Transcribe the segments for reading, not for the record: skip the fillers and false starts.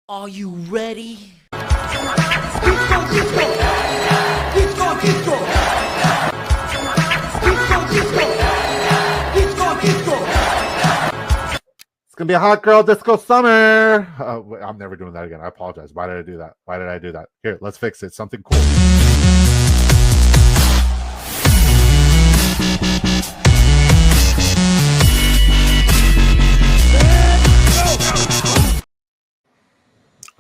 Are you ready? It's gonna be a hot girl disco summer. I'm never doing that again. I apologize. Why did I do that? Why did I do that? Here, let's fix it. Something cool.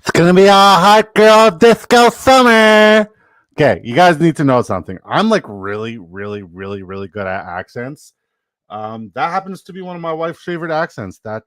It's gonna be a hot girl disco summer. Okay, you guys need to know something. I'm like really good at accents. That happens to be one of my wife's favorite accents. That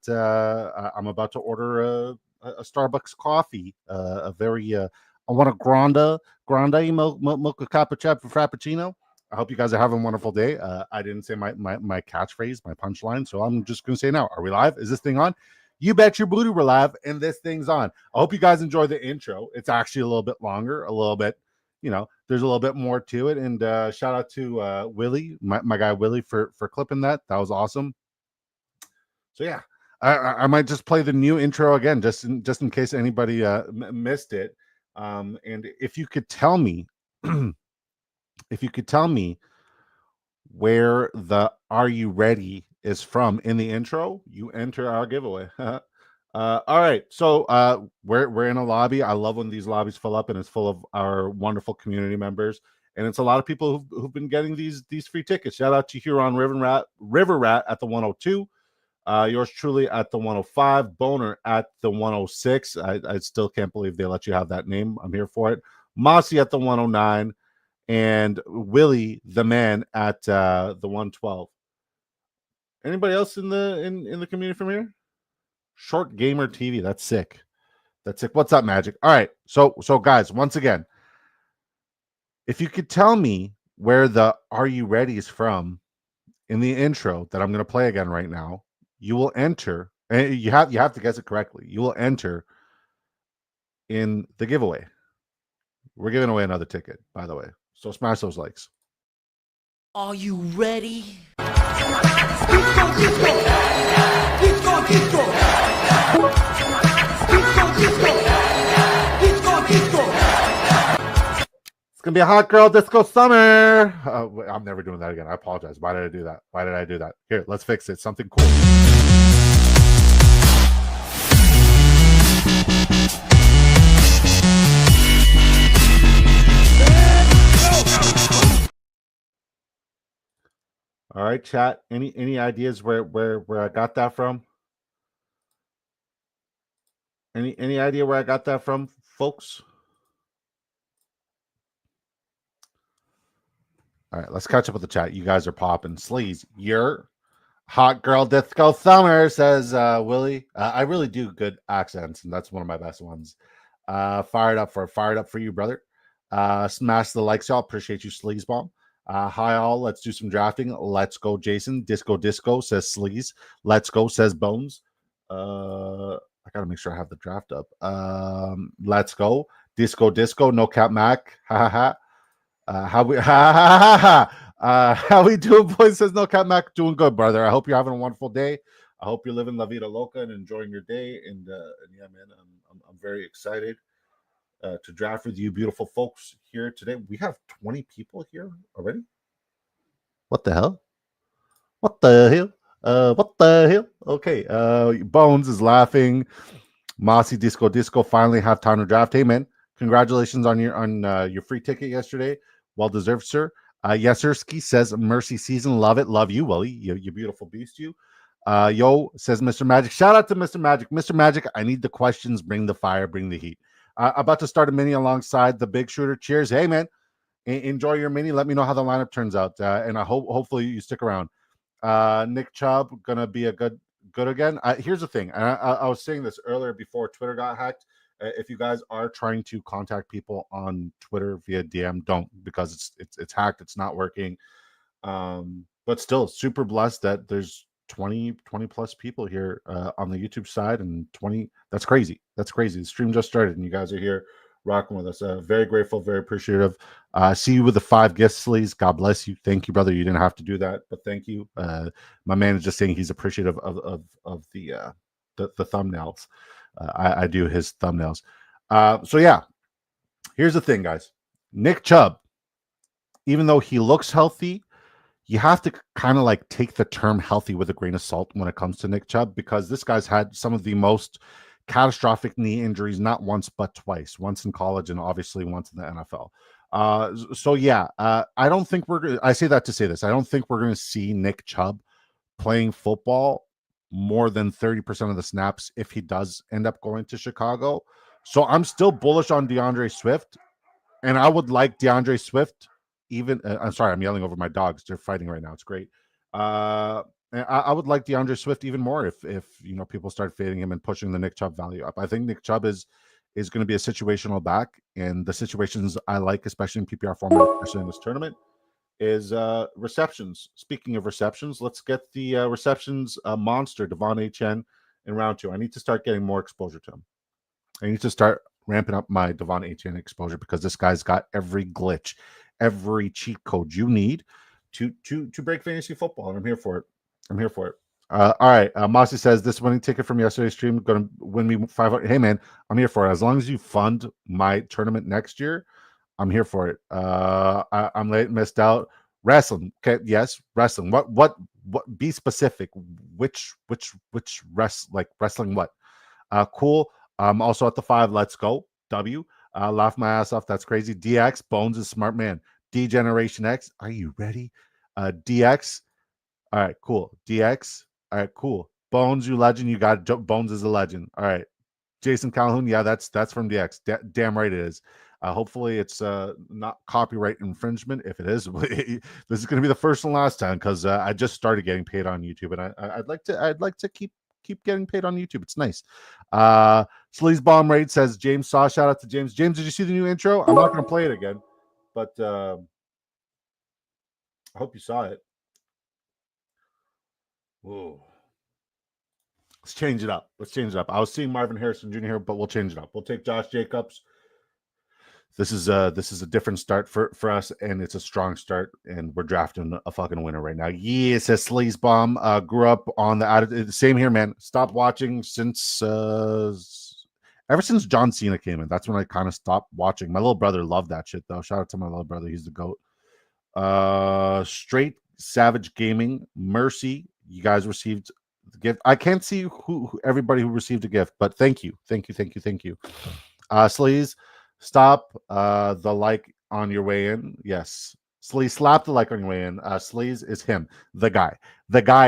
I'm about to order a Starbucks coffee. A very I want a grande mocha cappuccino for frappuccino. I hope you guys are having a wonderful day. I didn't say my catchphrase, my punchline, so I'm just gonna say now. Are we live? Is this thing on? You bet your booty we're live, and this thing's on. I hope you guys enjoy the intro. It's actually a little bit longer, a little bit, there's a little bit more to it. And shout out to Willie, my guy Willie, for clipping that. That was awesome. So yeah, I might just play the new intro again, just in case anybody missed it. And if you could tell me, where the "Are You Ready" is from in the intro, you enter our giveaway. All right, so we're in a lobby. I love when these lobbies fill up and it's full of our wonderful community members, and it's a lot of people who've been getting these free tickets. Shout out to Huron River Rat at the 102, yours truly at the 105, Boner at the 106. I still can't believe they let you have that name. I'm here for it. Mossy at the 109, and Willie the Man at the 112. Anybody else in the community from here? Short Gamer TV. That's sick. What's up, Magic? All right. So guys, once again, if you could tell me where the "Are You Ready" is from in the intro that I'm going to play again right now, you will enter. And you have to guess it correctly. You will enter in the giveaway. We're giving away another ticket, by the way. So smash those likes. Are you ready? It's gonna be a hot girl disco summer. I'm never doing that again. I apologize. Why did I do that? Here, let's fix it. Something cool. All right, chat. Any ideas where I got that from? Any idea where I got that from, folks? All right, let's catch up with the chat. You guys are popping. Sleaze, you're hot girl disco summer, says Willie. I really do good accents, and that's one of my best ones. Fired up for you, brother. Smash the likes, y'all. Appreciate you, Sleaze Bomb. Hi all, let's do some drafting. Let's go, Jason. Disco says Sleaze. Let's go, says Bones. I gotta make sure I have the draft up. Let's go. Disco, no cap Mac. Ha ha ha. How we doing, boys? Says no cap Mac. Doing good, brother. I hope you're having a wonderful day. I hope you're living La Vida Loca and enjoying your day. And yeah, man, I'm very excited to draft with you beautiful folks here today. We have 20 people here already. What the hell? What the hell? Okay. Bones is laughing. Mossy Disco finally have time to draft. Hey man, congratulations on your free ticket yesterday. Well deserved, sir. Yes, sir. Ski says Mercy Season. Love it. Love you, Willie. You beautiful beast, you. Yo, says Mr. Magic. Shout out to Mr. Magic. Mr. Magic, I need the questions. Bring the fire. Bring the heat. About to start a mini alongside the big shooter. Cheers. Hey, man. Enjoy your mini. Let me know how the lineup turns out. And I hopefully you stick around. Nick Chubb, going to be a good again. Here's the thing. I was saying this earlier before Twitter got hacked. If you guys are trying to contact people on Twitter via DM, don't, because it's hacked. It's not working. But still super blessed that there's 20 plus people here on the YouTube side, and 20. That's crazy. The stream just started and you guys are here rocking with us. Very grateful, very appreciative. See you with the 5 gifts, Sleaze. God bless you. Thank you, brother. You didn't have to do that, but thank you. My man is just saying he's appreciative of the thumbnails. I do his thumbnails. So yeah, here's the thing, guys. Nick Chubb, even though he looks healthy, you have to kind of like take the term healthy with a grain of salt when it comes to Nick Chubb, because this guy's had some of the most catastrophic knee injuries, not once, but twice, once in college and obviously once in the NFL. So yeah, I don't think I say that to say this. I don't think we're going to see Nick Chubb playing football more than 30% of the snaps if he does end up going to Chicago. So I'm still bullish on DeAndre Swift, and I would like DeAndre Swift even. I'm sorry, I'm yelling over my dogs. They're fighting right now. It's great. And I would like DeAndre Swift even more if people start fading him and pushing the Nick Chubb value up. I think Nick Chubb is going to be a situational back, and the situations I like, especially in PPR format, especially in this tournament, is receptions. Speaking of receptions, let's get the receptions monster, Devon Achane, in round 2. I need to start getting more exposure to him. I need to start ramping up my Devon Achane exposure, because this guy's got every glitch, every cheat code you need to break fantasy football, and I'm here for it. All right. Mossy says, this winning ticket from yesterday's stream going to win me 500. Hey, man, I'm here for it. As long as you fund my tournament next year, I'm here for it. I'm late, missed out. Wrestling. Okay, yes, wrestling. What be specific. Which wrestling what? Cool. Also at the 5, let's go. W. Laugh my ass off. That's crazy. DX, Bones is smart man. D Generation X, are you ready? DX. All right, cool. DX. All right, cool. Bones, you legend. You got Bones is a legend. All right. Jason Calhoun, yeah, that's from DX. Damn right it is. Hopefully it's not copyright infringement. If it is, this is going to be the first and last time, because I just started getting paid on YouTube, and I'd like to keep getting paid on YouTube. It's nice. Sleaze Bomb Raid says, James saw. Shout out to James. James, did you see the new intro? I'm not going to play it again, but I hope you saw it. Whoa. Let's change it up. I was seeing Marvin Harrison Jr. here, but we'll change it up. We'll take Josh Jacobs. This is a different start for us, and it's a strong start, and we're drafting a fucking winner right now. Yeah, says Sleaze Bomb. Grew up on the same here, man. Stopped watching since ever since John Cena came in. That's when I kind of stopped watching. My little brother loved that shit though. Shout out to my little brother. He's the GOAT. Straight Savage Gaming, Mercy. You guys received the gift. I can't see who everybody who received a gift, but thank you. Sleaze. Stop the like on your way in. Yes. Sleaze, slap the like on your way in. Sleaze is him. The guy,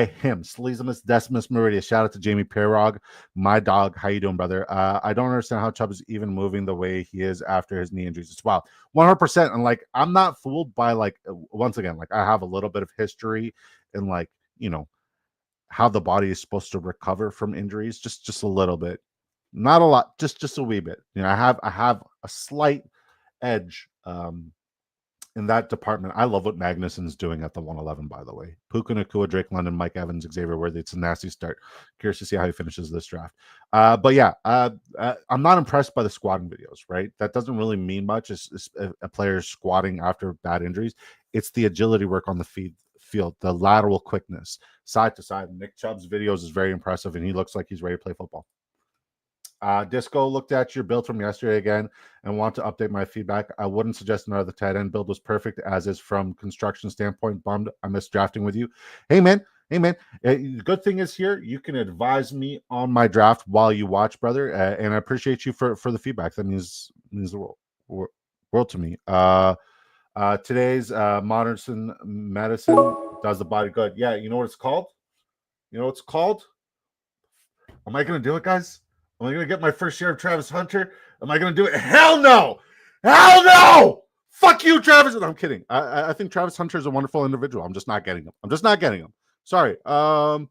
him. Sleazemus Decimus Meridius. Shout out to Jamie Perrog, my dog. How you doing, brother? I don't understand how Chubb is even moving the way he is after his knee injuries. It's wild. 100%. And like, I'm not fooled by once again, like I have a little bit of history in how the body is supposed to recover from injuries. Just a little bit. Not a lot, just a wee bit. I have a slight edge in that department. I love what Magnuson's doing at the 111, by the way. Puka Nacua, Drake London, Mike Evans, Xavier Worthy. It's a nasty start. Curious to see how he finishes this draft. But yeah, I'm not impressed by the squatting videos, right? That doesn't really mean much. It's a player squatting after bad injuries. It's the agility work on the field, the lateral quickness, side to side. Nick Chubb's videos is very impressive, and he looks like he's ready to play football. Disco, looked at your build from yesterday again and want to update my feedback. I wouldn't suggest another tight end. Build was perfect as is from construction standpoint. Bummed I missed drafting with you. Hey man. The good thing is here you can advise me on my draft while you watch, brother. And I appreciate you for the feedback. That means the world to me. Today's modern medicine does the body good. Yeah, you know what it's called? Am I going to do it, guys? Am I going to get my first share of Travis Hunter? Am I going to do it? Hell no! Fuck you, Travis. No, I'm kidding. I think Travis Hunter is a wonderful individual. I'm just not getting him. Sorry. You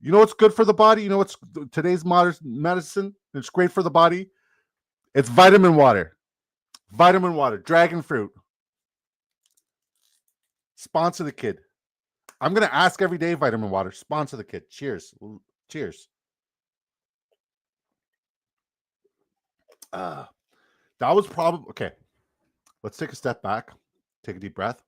know what's good for the body? You know what's today's modern medicine? It's great for the body. It's vitamin water. Dragon fruit. Sponsor the kid. I'm going to ask every day, vitamin water. Sponsor the kid. Cheers. That was probably okay. Let's take a step back, take a deep breath.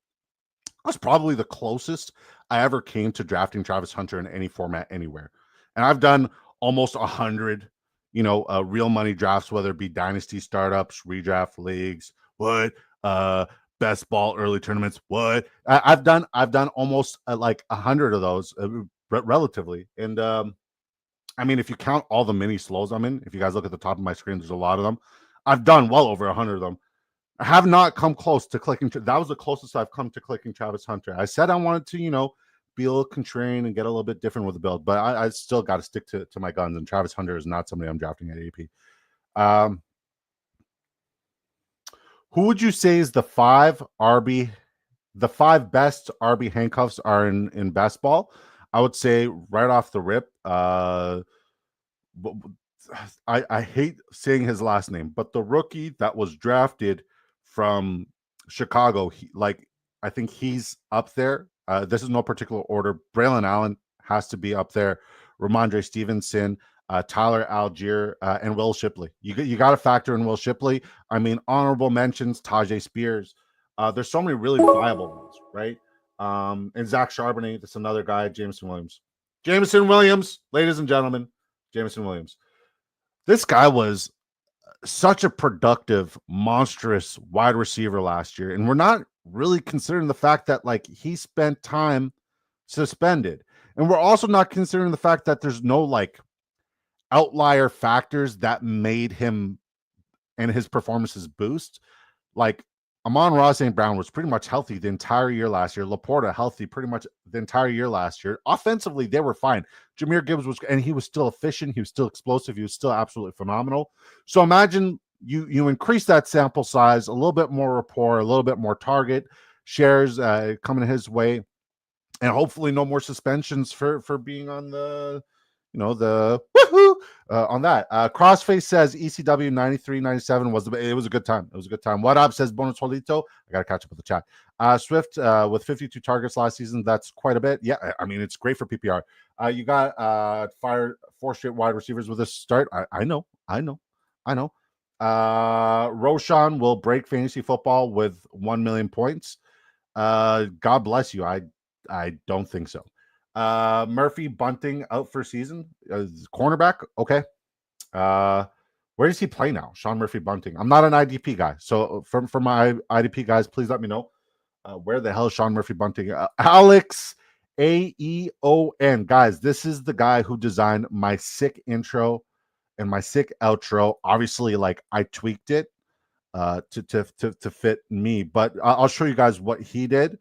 That was probably the closest I ever came to drafting Travis Hunter in any format anywhere. And I've done almost 100, real money drafts, whether it be dynasty startups, redraft leagues, best ball early tournaments. I've done almost like 100 of those, relatively. And I mean, if you count all the mini slows I'm in, if you guys look at the top of my screen, there's a lot of them. I've done well over 100 of them. I have not come close to clicking. That was the closest I've come to clicking Travis Hunter. I said I wanted to, be a little contrarian and get a little bit different with the build, but I still got to stick to my guns. And Travis Hunter is not somebody I'm drafting at AP. Who would you say is the five best RB handcuffs are in best ball? I would say right off the rip, I hate saying his last name, but the rookie that was drafted from Chicago, I think he's up there. This is no particular order. Braylon Allen has to be up there. Ramondre Stevenson, Tyler Algier, and Will Shipley. You got to factor in Will Shipley. I mean, honorable mentions, Tajay Spears. There's so many really viable ones, right? And Zach Charbonnet, that's another guy, Jameson Williams, ladies and gentlemen, Jameson Williams. This guy was such a productive, monstrous wide receiver last year. And we're not really considering the fact that he spent time suspended. And we're also not considering the fact that there's no outlier factors that made him and his performances boost. Amon-Ra St. Brown was pretty much healthy the entire year last year. Laporta healthy pretty much the entire year last year. Offensively, they were fine. Jahmyr Gibbs and he was still efficient. He was still explosive. He was still absolutely phenomenal. So imagine you increase that sample size, a little bit more rapport, a little bit more target shares coming his way, and hopefully no more suspensions for being on the woohoo on that. Crossface says ECW 93-97 it was a good time. It was a good time. What up, says Bonus Jolito. I gotta catch up with the chat. Swift with 52 targets last season. That's quite a bit. Yeah, I mean, it's great for PPR. You got fired 4 straight wide receivers with this start. I know. Roshan will break fantasy football with 1 million points. God bless you. I don't think so. Murphy Bunting out for season. Cornerback. Okay. Where does he play now? Sean Murphy Bunting. I'm not an IDP guy. So from my IDP guys, please let me know. Where the hell is Sean Murphy Bunting? Alex AEON. Guys, this is the guy who designed my sick intro and my sick outro. Obviously, I tweaked it to fit me, but I'll show you guys what he did.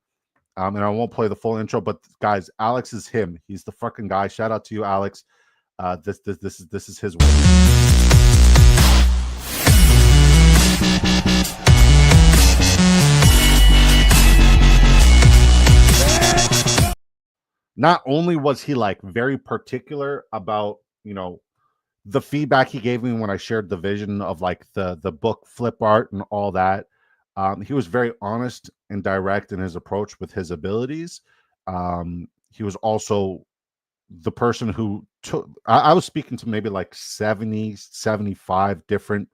And I won't play the full intro, but guys, Alex is him. He's the fucking guy. Shout out to you, Alex. This is his work. Not only was he very particular about the feedback he gave me when I shared the vision of the book flip art and all that. He was very honest and direct in his approach with his abilities. He was also the person who took, I was speaking to maybe 70, 75 different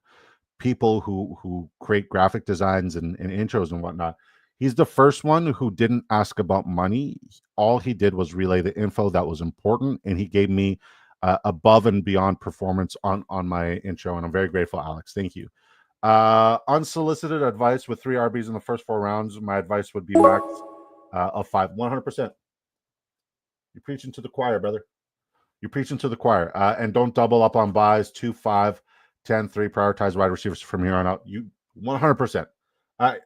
people who create graphic designs and intros and whatnot. He's the first one who didn't ask about money. All he did was relay the info that was important, and he gave me above and beyond performance on my intro, and I'm very grateful, Alex. Thank you. Unsolicited advice with 3 RBs in the first 4 rounds. My advice would be max of 5. 100%. You're preaching to the choir, brother. You're preaching to the choir. And don't double up on buys. 2, 5, 10, 3. Prioritize wide receivers from here on out. You 100%.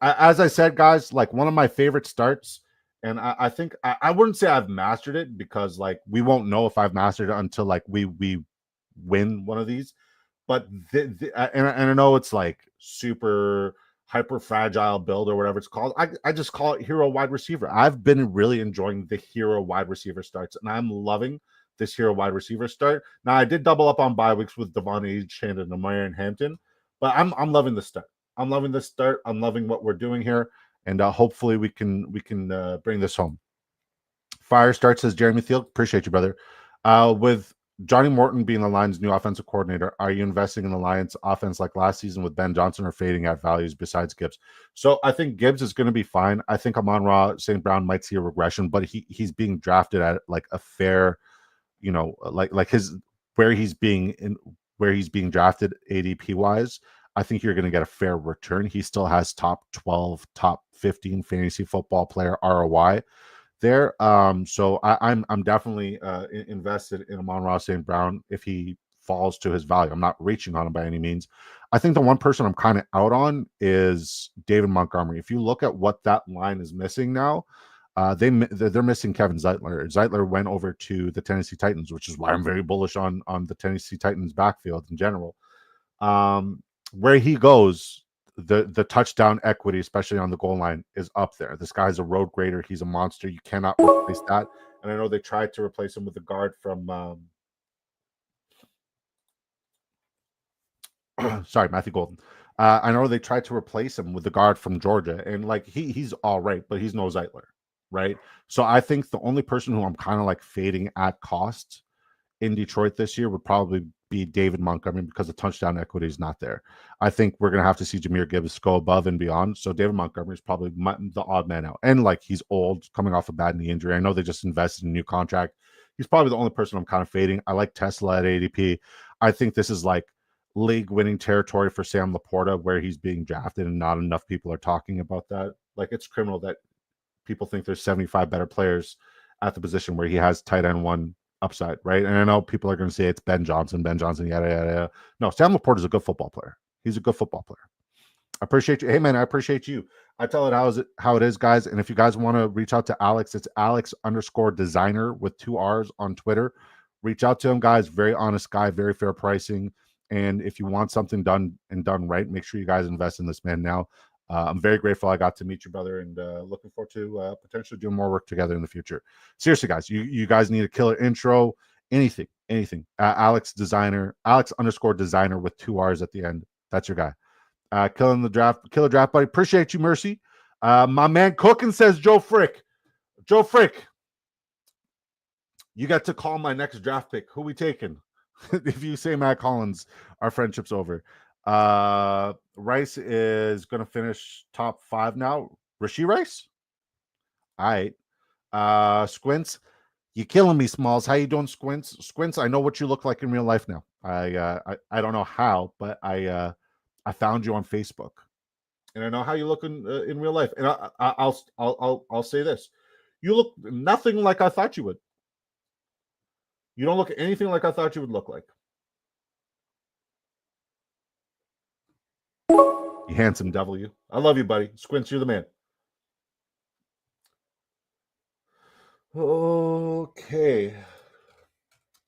As I said, guys, one of my favorite starts, and I think I wouldn't say I've mastered it, because we won't know if I've mastered it until we win one of these. But and I know it's super hyper fragile build or whatever it's called. I just call it hero wide receiver. I've been really enjoying the hero wide receiver starts, and I'm loving this hero wide receiver start. Now, I did double up on bye weeks with Devon Achane and Amir and Hampton, but I'm loving the start. I'm loving this start. I'm loving what we're doing here, and hopefully we can bring this home. Fire start, says Jeremy Thiel. Appreciate you, brother. With Johnny Morton being the Lions' new offensive coordinator, are you investing in the Lions' offense like last season with Ben Johnson, or fading at values besides Gibbs? So I think Gibbs is going to be fine. I think Amon-Ra St. Brown might see a regression, but he's being drafted at a fair, his where he's being drafted ADP wise, I think you're going to get a fair return. He still has top 12, top 15 fantasy football player ROI there. So I'm definitely invested in Amon-Ra St. Brown if he falls to his value. I'm not reaching on him by any means. I think the one person I'm kind of out on is David Montgomery. If you look at what that line is missing now, they're missing Kevin Zeitler. Zeitler went over to the Tennessee Titans, which is why I'm very bullish on the Tennessee Titans backfield in general. Where he goes, the touchdown equity, especially on the goal line, is up there. This guy's a road grader. He's a monster. You cannot replace that. And I know they tried to replace him with the guard from sorry, Matthew Golden. I know they tried to replace him with the guard from Georgia, and like he's all right, but he's no Zeitler, right? So I think the only person who I'm kind of like fading at cost in Detroit this year would probably be David Montgomery because the touchdown equity is not there. I think we're going to have to see Jahmyr Gibbs go above and beyond. So David Montgomery is probably the odd man out. And like he's old, coming off a bad knee injury. I know they just invested in a new contract. He's probably the only person I'm kind of fading. I like Tesla at ADP. I think this is like league winning territory for Sam Laporta where he's being drafted and not enough people are talking about that. Like it's criminal that people think there's 75 better players at the position where he has tight end one upside, right? And I know people are going to say it's Ben Johnson, yada, yada, yada. No, Sam Laporta is a good football player. He's a good football player. I appreciate you. Hey, man, I appreciate you. I tell it how it is, guys. And if you guys want to reach out to Alex, it's Alex_designer with 2 R's on Twitter. Reach out to him, guys. Very honest guy, very fair pricing. And if you want something done right, make sure you guys invest in this man now. I'm very grateful I got to meet you, brother, and looking forward to potentially doing more work together in the future. Seriously, guys, you guys need a killer intro, anything. Alex_designer with 2 R's at the end. That's your guy. Killer draft buddy. Appreciate you, Mercy. My man Cookin says Joe Frick, you got to call my next draft pick. Who we taking? If you say Matt Collins, our friendship's over. Rice is going to finish top 5 now. Rashee Rice? All right. Squints, you killing me, Smalls. How you doing, Squints? Squints, I know what you look like in real life now. I don't know how, but I found you on Facebook, and I know how you look in real life. And I'll say this: you look nothing like I thought you would. You don't look anything like I thought you would look like. You handsome devil, you. I love you, buddy. Squints, you're the man. Okay.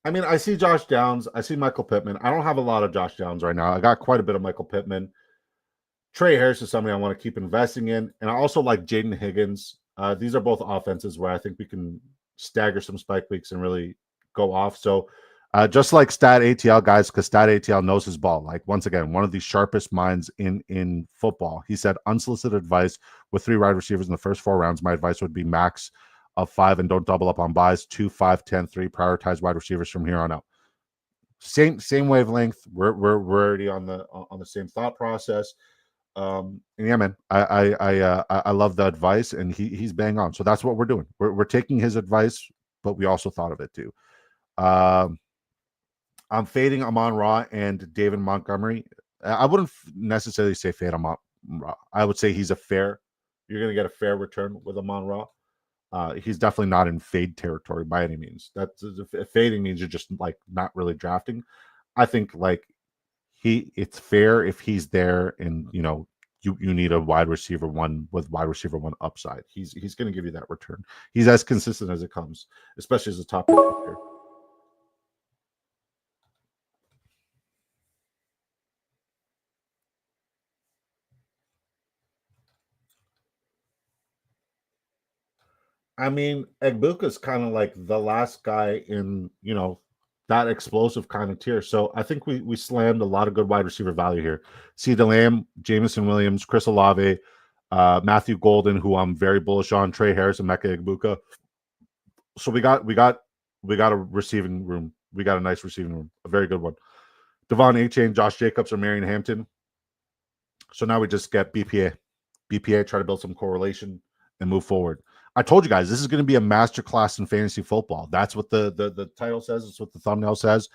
I mean, I see Josh Downs. I see Michael Pittman. I don't have a lot of Josh Downs right now. I got quite a bit of Michael Pittman. Trey Harris is somebody I want to keep investing in. And I also like Jaden Higgins. These are both offenses where I think we can stagger some spike weeks and really go off. So just like Stat ATL, guys, because Stat ATL knows his ball. Like, once again, one of the sharpest minds in football. He said, unsolicited advice with 3 wide receivers in the first 4 rounds. My advice would be max of 5 and don't double up on buys. 2, 5, 10, 3. Prioritize wide receivers from here on out. Same wavelength. We're already on the same thought process. And yeah, man, I love the advice, and he's bang on. So that's what we're doing. We're taking his advice, but we also thought of it too. I'm fading Amon-Ra and David Montgomery. I wouldn't necessarily say fade Amon-Ra. I would say he's a fair. You're going to get a fair return with Amon-Ra. He's definitely not in fade territory by any means. That's fading means you're just like not really drafting. I think like it's fair if he's there, and you need a wide receiver one with wide receiver one upside. He's going to give you that return. He's as consistent as it comes, especially as a top player. I mean, Egbuka is kind of like the last guy in, that explosive kind of tier. So I think we slammed a lot of good wide receiver value here. CeeDee Lamb, Jameson Williams, Chris Olave, Matthew Golden, who I'm very bullish on, Trey Harris, and Emeka Egbuka. So we got a receiving room. We got a nice receiving room, a very good one. Devon Achane, Josh Jacobs, or Marion Hampton. So now we just get BPA, try to build some correlation and move forward. I told you guys, this is going to be a masterclass in fantasy football. That's what the title says. It's what the thumbnail says.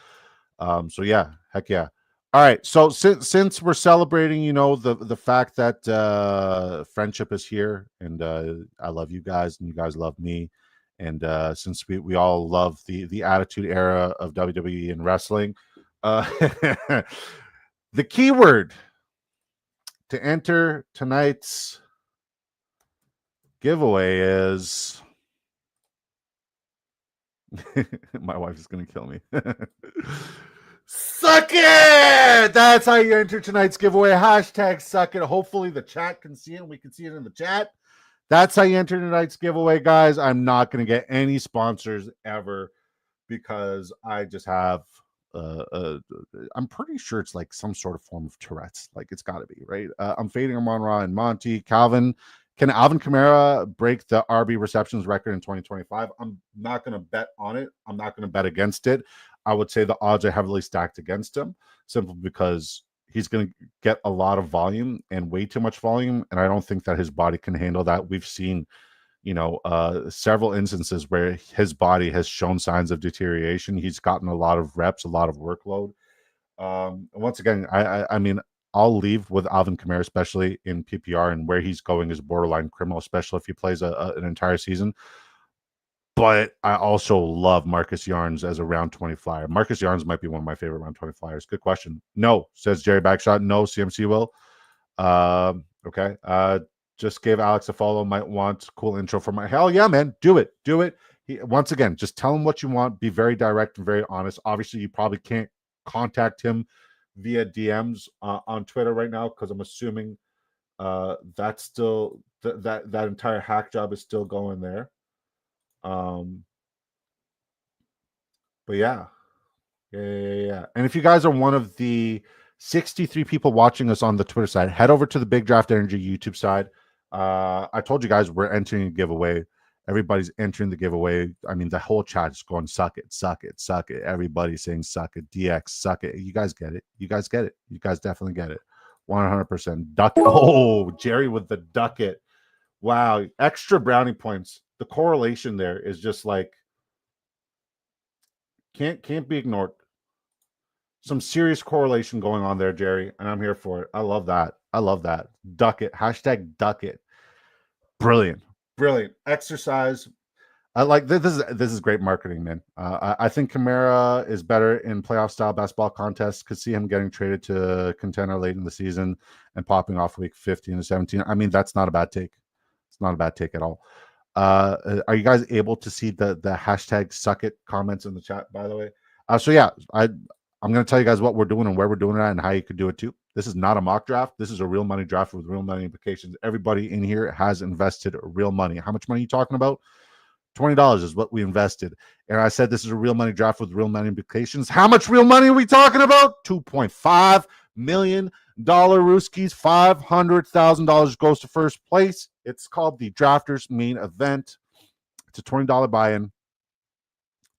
So yeah, heck yeah. All right. So since we're celebrating, the fact that friendship is here, and I love you guys, and you guys love me, and since we all love the Attitude Era of WWE and wrestling, uh, the keyword to enter tonight's giveaway is my wife is gonna kill me. Suck it! That's how you enter tonight's giveaway. Hashtag suck it. Hopefully the chat can see it and we can see it in the chat. That's how you enter tonight's giveaway, guys. I'm not going to get any sponsors ever because I just have I'm pretty sure it's like some sort of form of Tourette's. Like it's got to be, right? I'm fading Amon Ra and Monty. Calvin, can Alvin Kamara break the RB receptions record in 2025? I'm not going to bet on it. I'm not going to bet against it. I would say the odds are heavily stacked against him simply because he's going to get a lot of volume and way too much volume. And I don't think that his body can handle that. We've seen, several instances where his body has shown signs of deterioration. He's gotten a lot of reps, a lot of workload. Once again, I mean, I'll leave with Alvin Kamara, especially in PPR, and where he's going is borderline criminal, especially if he plays an entire season. But I also love Marcus Yarns as a round 20 flyer. Marcus Yarns might be one of my favorite round 20 flyers. Good question. No, says Jerry Backshot. No, CMC will. Okay. Just gave Alex a follow. Might want cool intro for my hell yeah, man. Do it. Do it. Once again, just tell him what you want. Be very direct and very honest. Obviously, you probably can't contact him via DMs on Twitter right now because I'm assuming that's still that entire hack job is still going there. But yeah. And if you guys are one of the 63 people watching us on the Twitter side, head over to the Big Draft Energy YouTube side. I told you guys we're entering a giveaway. Everybody's entering the giveaway. I mean, the whole chat is going, suck it, suck it, suck it. Everybody's saying suck it, DX, suck it. You guys get it. You guys get it. You guys definitely get it. 100%. Duck. Oh, Jerry with the duck it. Wow. Extra brownie points. The correlation there is just like, can't be ignored. Some serious correlation going on there, Jerry, and I'm here for it. I love that. I love that. Duck it. Hashtag duck it. Brilliant. Brilliant. Exercise. I like this. This is great marketing, man. I think Kamara is better in playoff style basketball contests. Could see him getting traded to contender late in the season and popping off week 15 to 17. I mean, that's not a bad take. It's not a bad take at all. Are you guys able to see the hashtag suck it comments in the chat, by the way? So yeah, I'm going to tell you guys what we're doing and where we're doing it and how you could do it too. This is not a mock draft. This is a real money draft with real money implications. Everybody in here has invested real money. How much money are you talking about? $20 is what we invested. And I said this is a real money draft with real money implications. How much real money are we talking about? $2.5 million. Rooskies, $500,000 goes to first place. It's called the Drafters Main Event. It's a $20 buy-in.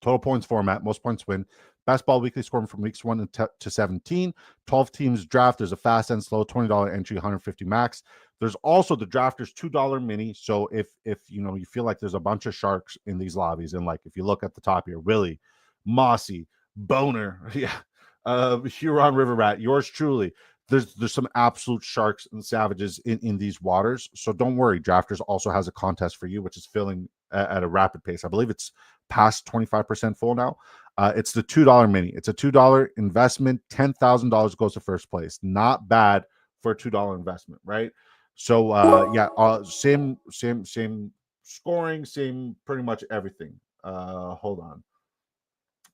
Total points format. Most points win. Best ball weekly scoring from weeks 1 to 17. 12 teams draft. There's a fast and slow $20 entry, 150 max. There's also the Drafters $2 mini. So if you feel like there's a bunch of sharks in these lobbies, and like if you look at the top here, Willie, Mossy, Boner, Huron River Rat, yours truly. There's some absolute sharks and savages in these waters. So don't worry. Drafters also has a contest for you, which is filling at a rapid pace. I believe it's past 25% full now. It's the $2 mini. It's a $2 investment. $10,000 goes to first place. Not bad for a $2 investment, right? So same scoring, same pretty much everything. Hold on.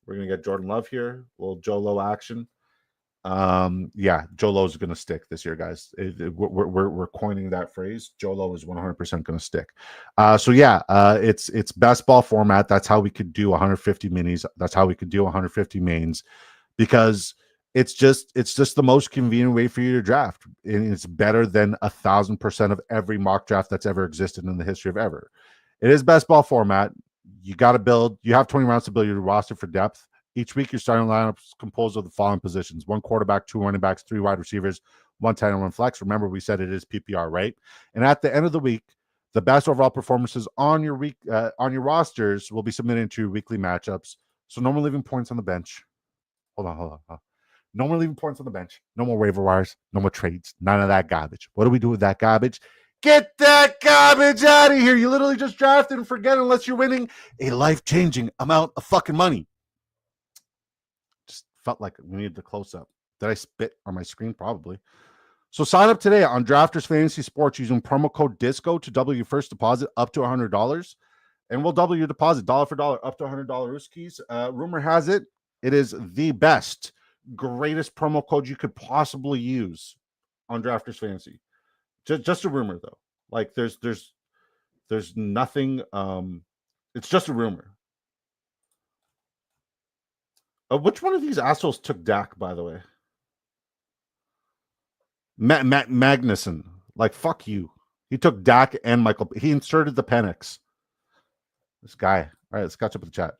We're gonna get Jordan Love here. A little Joe Low action. Joe Low is gonna stick this year, guys. We're coining that phrase. Joe Low is 100% gonna stick. It's best ball format. That's how we could do 150 minis. That's how we could do 150 mains, because it's just the most convenient way for you to draft, and it's better than 1,000% of every mock draft that's ever existed in the history of ever. It is best ball format. You got to build. You have 20 rounds to build your roster for depth. Each week, your starting lineup is composed of the following positions: 1 quarterback, 2 running backs, 3 wide receivers, 1 tight end, 1 flex. Remember, we said it is PPR, right? And at the end of the week, the best overall performances on your rosters will be submitted into your weekly matchups. So no more leaving points on the bench. Hold on. No more leaving points on the bench. No more waiver wires. No more trades. None of that garbage. What do we do with that garbage? Get that garbage out of here. You literally just drafted and forget it unless you're winning a life-changing amount of fucking money. Just felt like we needed the close-up. Did I spit on my screen? Probably. So sign up today on Drafters Fantasy Sports using promo code DISCO to double your first deposit up to $100. And we'll double your deposit dollar for dollar up to $100 Ruskies. Rumor has it, it is the best, greatest promo code you could possibly use on Drafters Fantasy. Just a rumor, though. Like there's nothing. It's just a rumor. Which one of these assholes took Dak, by the way? Matt Magnuson. Like, fuck you. He took Dak and Michael. He inserted the Penix. This guy. All right, let's catch up with the chat.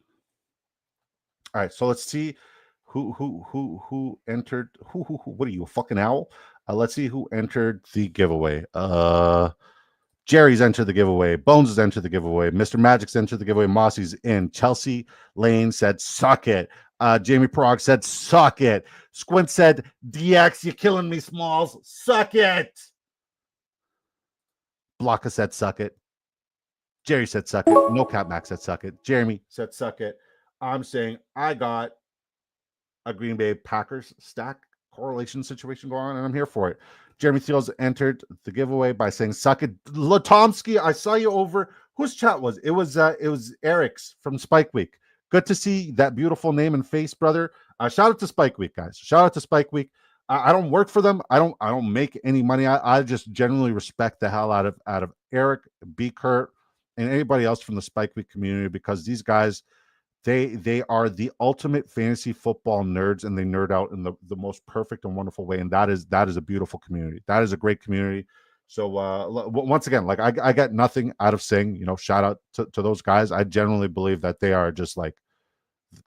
All right, so let's see who entered. Who? What are you, a fucking owl? Let's see who entered the giveaway. Jerry's entered the giveaway. Bones has entered the giveaway. Mr. Magic's entered the giveaway. Mossy's in. Chelsea Lane said, suck it. Jamie Prog said, suck it. Squint said, DX, you're killing me, Smalls. Suck it. Blocka said, suck it. Jerry said, suck it. No Cap Max said, suck it. Jeremy said, suck it. I'm saying I got a Green Bay Packers stack correlation situation going on, and I'm here for it. Jeremy Thiels entered the giveaway by saying, suck it. Latomsky, I saw you over. Whose chat was it? Was Eric's from Spike Week. Good to see that beautiful name and face, brother. Shout out to Spike Week, guys. Shout out to Spike Week. I don't work for them. I don't make any money. I just generally respect the hell out of Eric, B. Kurt, and anybody else from the Spike Week community, because these guys, they are the ultimate fantasy football nerds, and they nerd out in the most perfect and wonderful way. And that is a beautiful community. That is a great community. So once again, like I got nothing out of saying, shout out to those guys. I generally believe that they are just like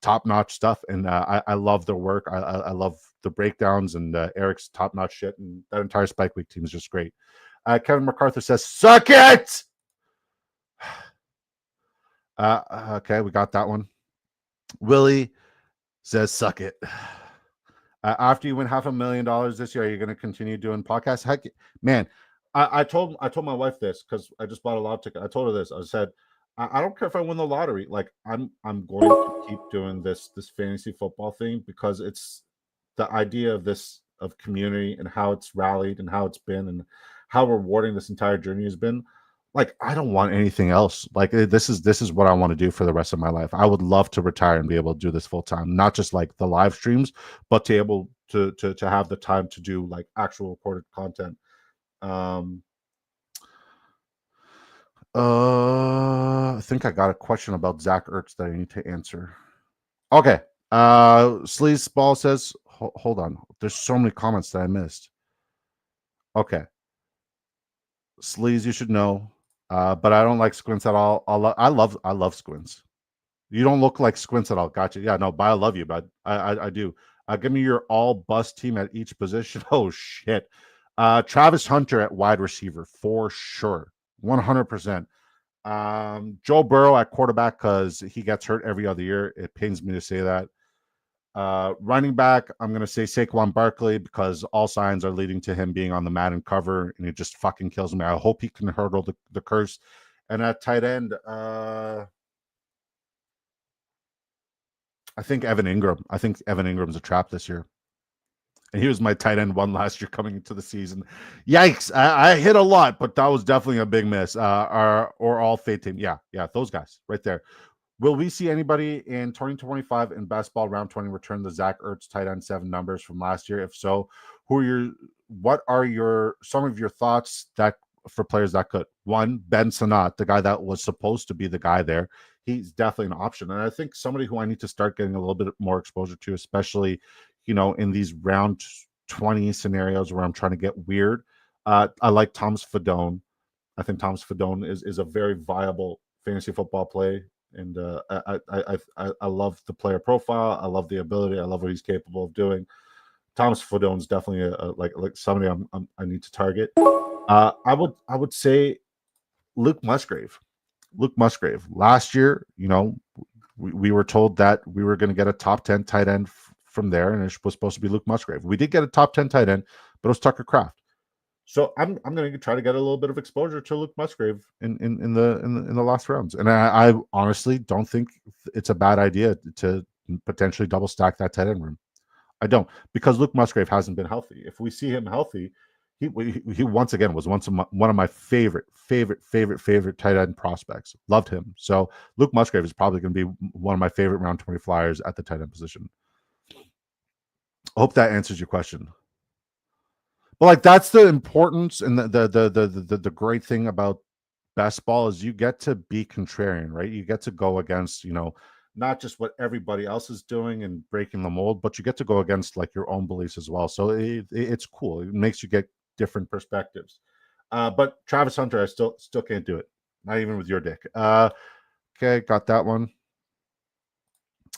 top-notch stuff, and I love their work. I love the breakdowns and Eric's top-notch shit, and that entire Spike Week team is just great. Kevin MacArthur says, suck it! Okay, we got that one. Willie says, suck it. After you win $500,000 this year, are you going to continue doing podcasts? Heck, man, I told my wife this because I just bought a lotto ticket. I told her this. I said, I don't care if I win the lottery. Like I'm going to keep doing this fantasy football thing, because it's the idea of community and how it's rallied and how it's been and how rewarding this entire journey has been. Like, I don't want anything else. Like, this is what I want to do for the rest of my life. I would love to retire and be able to do this full time, not just like the live streams, but to able to have the time to do like actual recorded content. I think I got a question about Zach Ertz that I need to answer. Okay. Sleaze Ball says, hold on. There's so many comments that I missed. Okay. Sleaze, you should know. But I don't like Squints at all. I love Squints. You don't look like Squints at all. Gotcha. Yeah, no, but I love you, but I do. Give me your all bust team at each position. Oh shit. Travis Hunter at wide receiver for sure. 100%. Joe Burrow at quarterback, because he gets hurt every other year. It pains me to say that. Running back, I'm going to say Saquon Barkley, because all signs are leading to him being on the Madden cover, and it just fucking kills me. I hope he can hurdle the curse. And at tight end, I think Evan Ingram. I think Evan Ingram's a trap this year. And he was my tight end one last year coming into the season. Yikes. I hit a lot, but that was definitely a big miss. Or all fade team. Yeah, those guys right there. Will we see anybody in 2025 in best ball round 20 return the Zach Ertz tight end 7 numbers from last year? If so, what are some of your thoughts that for players that could? One, Ben Sanat, the guy that was supposed to be the guy there. He's definitely an option. And I think somebody who I need to start getting a little bit more exposure to, especially, in these round 20 scenarios where I'm trying to get weird. I like Thomas Fedone. I think Thomas Fedone is a very viable fantasy football play. And I love the player profile. I love the ability. I love what he's capable of doing. Thomas Fedone is definitely like somebody I need to target. I would say Luke Musgrave. Luke Musgrave. Last year, we were told that we were going to get a top 10 tight end from there, and it was supposed to be Luke Musgrave. We did get a top 10 tight end, but it was Tucker Kraft. So I'm going to try to get a little bit of exposure to Luke Musgrave in the last rounds, and I honestly don't think it's a bad idea to potentially double stack that tight end room. I don't, because Luke Musgrave hasn't been healthy. If we see him healthy, he once again was one of my favorite tight end prospects. Loved him. So Luke Musgrave is probably going to be one of my favorite round 20 flyers at the tight end position. I hope that answers your question. But like, that's the importance and the great thing about best ball is you get to be contrarian, right? You get to go against, not just what everybody else is doing and breaking the mold, but you get to go against like your own beliefs as well. So it's cool. It makes you get different perspectives. But Travis Hunter, I still can't do it. Not even with your dick. Okay, got that one.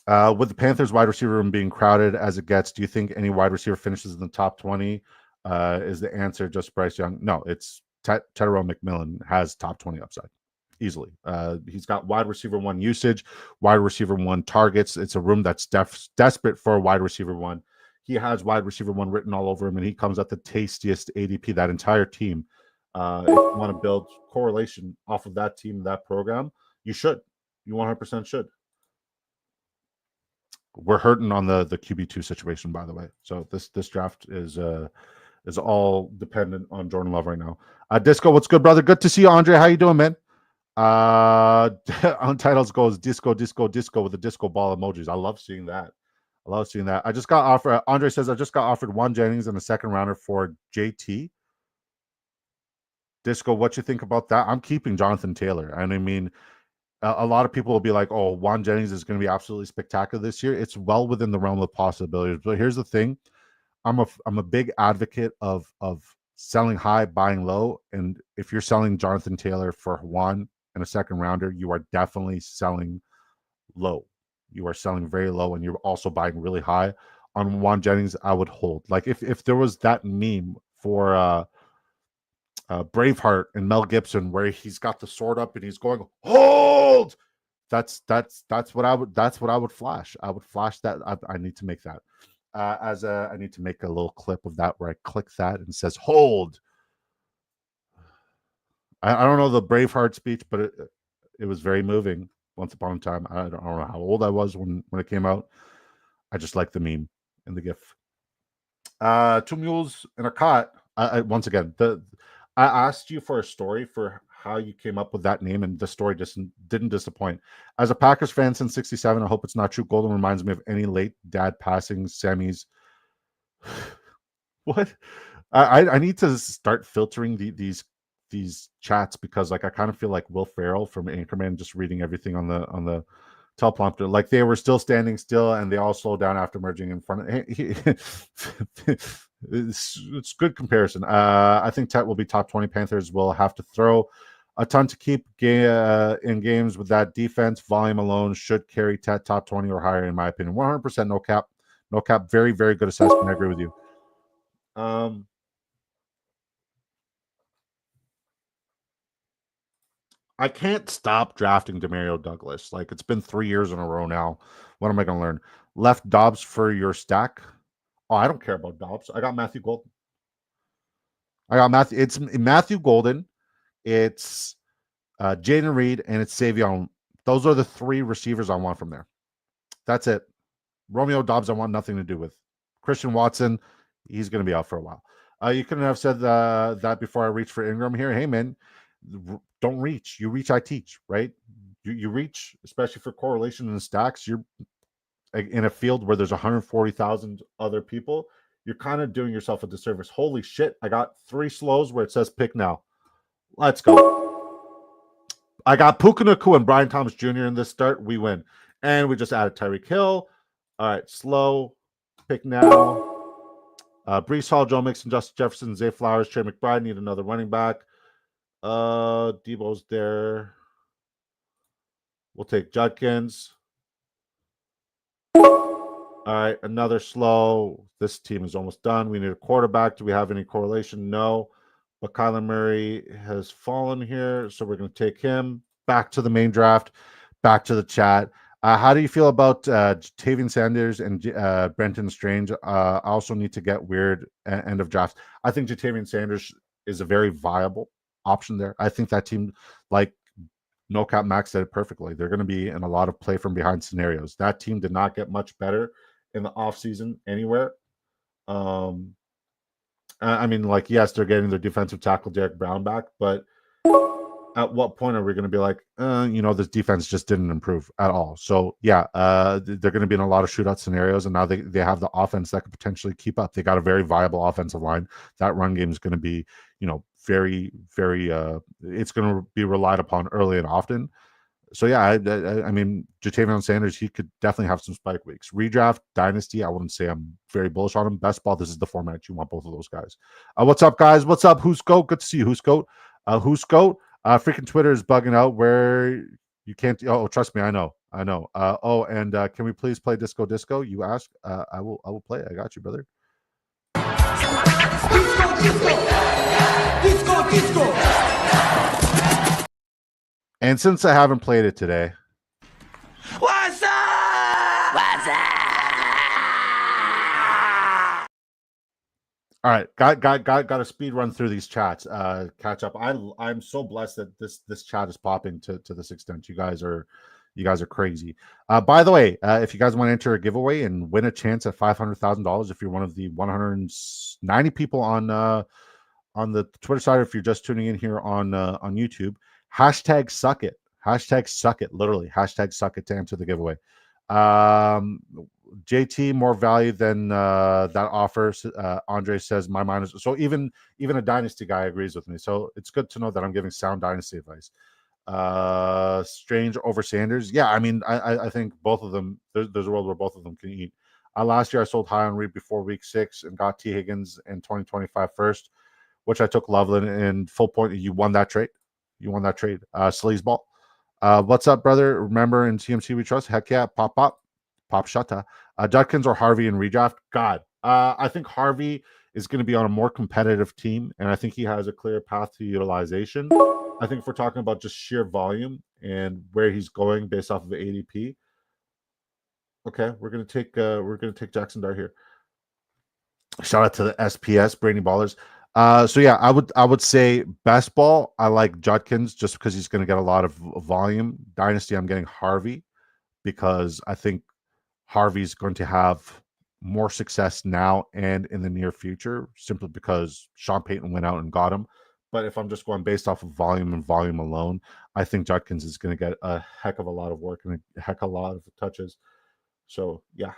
With the Panthers wide receiver room being crowded as it gets, do you think any wide receiver finishes in the top 20? Is the answer just Bryce Young? No, it's Tyrell McMillan has top 20 upside easily. He's got wide receiver 1 usage, wide receiver 1 targets. It's a room that's desperate for a wide receiver 1. He has wide receiver 1 written all over him, and he comes at the tastiest ADP. That entire team, if you want to build correlation off of that team, that program, you should. You 100% should. We're hurting on the QB2 situation, by the way. So this draft is all dependent on Jordan Love right now. Disco, what's good, brother? Good to see you, Andre. How you doing, man? Untitles goes disco with the disco ball emojis. I love seeing that. I just got offered. Andre says I just got offered Juan Jennings in a second rounder for JT. Disco, what you think about that? I'm keeping Jonathan Taylor, and I mean, a lot of people will be like, "Oh, Juan Jennings is going to be absolutely spectacular this year." It's well within the realm of possibilities. But here's the thing: I'm a big advocate of selling high, buying low, and if you're selling Jonathan Taylor for Juan in a second rounder, you are definitely selling low. You are selling very low, and you're also buying really high. On Juan Jennings, I would hold. Like if there was that meme for Braveheart and Mel Gibson where he's got the sword up and he's going hold. That's what I would flash. I would flash that. I need to make that. I need to make a little clip of that where I click that and it says hold. I don't know the Braveheart speech, but it was very moving. Once upon a time, I don't know how old I was when it came out. I just like the meme and the GIF. 2 mules and a cot. Once again, I asked you for a story for how you came up with that name, and the story just didn't disappoint. As a Packers fan since '67, I hope it's not true. Golden reminds me of any late dad passing Sammy's. What? I need to start filtering these chats because like I kind of feel like Will Ferrell from Anchorman, just reading everything on the teleprompter. Like they were still standing still and they all slowed down after merging in front of it's good comparison. I think Tet will be top 20. Panthers will have to throw a ton to keep in games with that defense. Volume alone should carry Tet top 20 or higher, in my opinion. 100% no cap. No cap. Very, very good assessment. I agree with you. I can't stop drafting Demario Douglas. Like it's been 3 years in a row now. What am I going to learn? Left Dobbs for your stack. Oh, I don't care about Dobbs. I got Matthew Golden. It's Matthew Golden. It's Jaden Reed and it's Savion. Those are the 3 receivers I want from there. That's it. Romeo Dobbs, I want nothing to do with. Christian Watson, he's going to be out for a while. You couldn't have said that before I reached for Ingram here. Hey, man, don't reach. You reach, I teach, right? You reach, especially for correlation in the stacks. You're in a field where there's 140,000 other people. You're kind of doing yourself a disservice. Holy shit, I got 3 slows where it says pick now. Let's go. I got Puka Nacua and Brian Thomas Jr. in this start. We win. And we just added Tyreek Hill. All right, slow. Pick now. Brees Hall, Joe Mixon, Justin Jefferson, Zay Flowers, Trey McBride need another running back. Debo's there. We'll take Judkins. All right, another slow. This team is almost done. We need a quarterback. Do we have any correlation? No. But Kyler Murray has fallen here, so we're going to take him back to the main draft, back to the chat. How do you feel about Tavian Sanders and Brenton Strange? I also need to get weird end of drafts. I think Jatavian Sanders is a very viable option there. I think that team, like No Cap Max said it perfectly, they're going to be in a lot of play from behind scenarios. That team did not get much better in the offseason anywhere. I mean, like, yes, they're getting their defensive tackle Derek Brown back, but at what point are we going to be like, this defense just didn't improve at all? So yeah, they're going to be in a lot of shootout scenarios, and now they have the offense that could potentially keep up. They got a very viable offensive line. That run game is going to be, very, very. It's going to be relied upon early and often. So yeah, I mean, Jatavion Sanders, he could definitely have some spike weeks. Redraft, Dynasty, I wouldn't say I'm very bullish on him. Best ball, this is the format you want both of those guys. What's up, guys? What's up? Who's Goat? Good to see you. Who's Goat? Who's Goat? Freaking Twitter is bugging out where you can't. Oh, trust me, I know. And can we please play Disco Disco? You ask. I will play it. I got you, brother. Disco, disco, disco. And since I haven't played it today, What's up? What's up? All right, got a speed run through these chats. Catch up. I'm so blessed that this chat is popping to this extent. You guys are crazy. By the way, if you guys want to enter a giveaway and win a chance at $500,000, if you're one of the 190 people on the Twitter side, or if you're just tuning in here on YouTube, hashtag suck it. Hashtag suck it. Literally, hashtag suck it to enter the giveaway. JT, more value than that offer. Andre says my mind is so even a dynasty guy agrees with me. So it's good to know that I'm giving sound dynasty advice. Strange over Sanders. Yeah, I mean, I think both of them. There's a world where both of them can eat. Last year I sold high on Reed before week 6 and got T Higgins in 2025 first, which I took Loveland in full point. You won that trade. Sleazeball. What's up, brother? Remember in TMC we trust? Heck yeah. Pop Shutta. Judkins or Harvey in redraft? God. I think Harvey is going to be on a more competitive team, and I think he has a clear path to utilization. I think if we're talking about just sheer volume and where he's going based off of ADP. Okay, we're gonna take Jackson Dart here. Shout out to the SPS Brainy Ballers. So yeah, I would say best ball. I like Judkins just because he's going to get a lot of volume. Dynasty, I'm getting Harvey because I think Harvey's going to have more success now and in the near future, simply because Sean Payton went out and got him. But if I'm just going based off of volume and volume alone, I think Judkins is going to get a heck of a lot of work and a heck of a lot of touches. So yeah,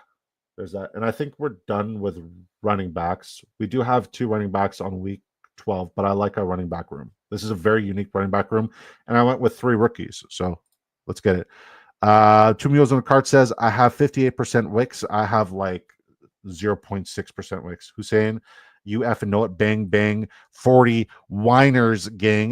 there's that. And I think we're done with running backs. We do have 2 running backs on week 12, but I like our running back room. This is a very unique running back room. And I went with 3 rookies. So let's get it. 2 Mules on the Cart says, I have 58% Wicks. I have like 0.6% Wicks. Hussein, you effing know it. Bang, bang. 40 whiners, gang.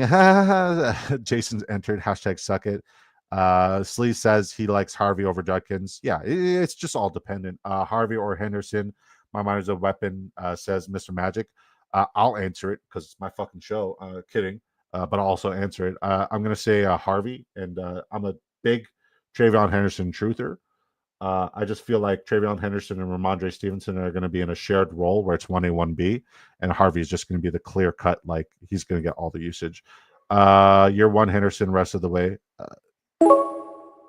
Jason's entered. Hashtag suck it. Sleaze says he likes Harvey over Judkins. Yeah, it's just all dependent. Harvey or Henderson. My mind is a weapon, says Mr. Magic. I'll answer it because it's my fucking show. Kidding. But I'll also answer it. I'm going to say Harvey, and I'm a big Travion Henderson truther. I just feel like Travion Henderson and Ramondre Stevenson are going to be in a shared role where it's 1A, 1B, and Harvey is just going to be the clear cut, like he's going to get all the usage. Year 1 Henderson, rest of the way.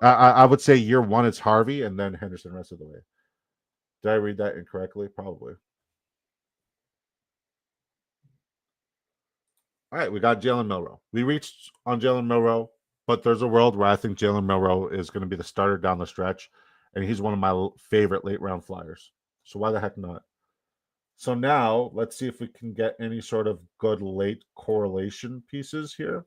I would say year 1 it's Harvey and then Henderson rest of the way. Did I read that incorrectly? Probably. All right, we got Jalen Milroe. We reached on Jalen Milroe, but there's a world where I think Jalen Milroe is going to be the starter down the stretch, and he's one of my favorite late round flyers. So why the heck not? So now let's see if we can get any sort of good late correlation pieces here.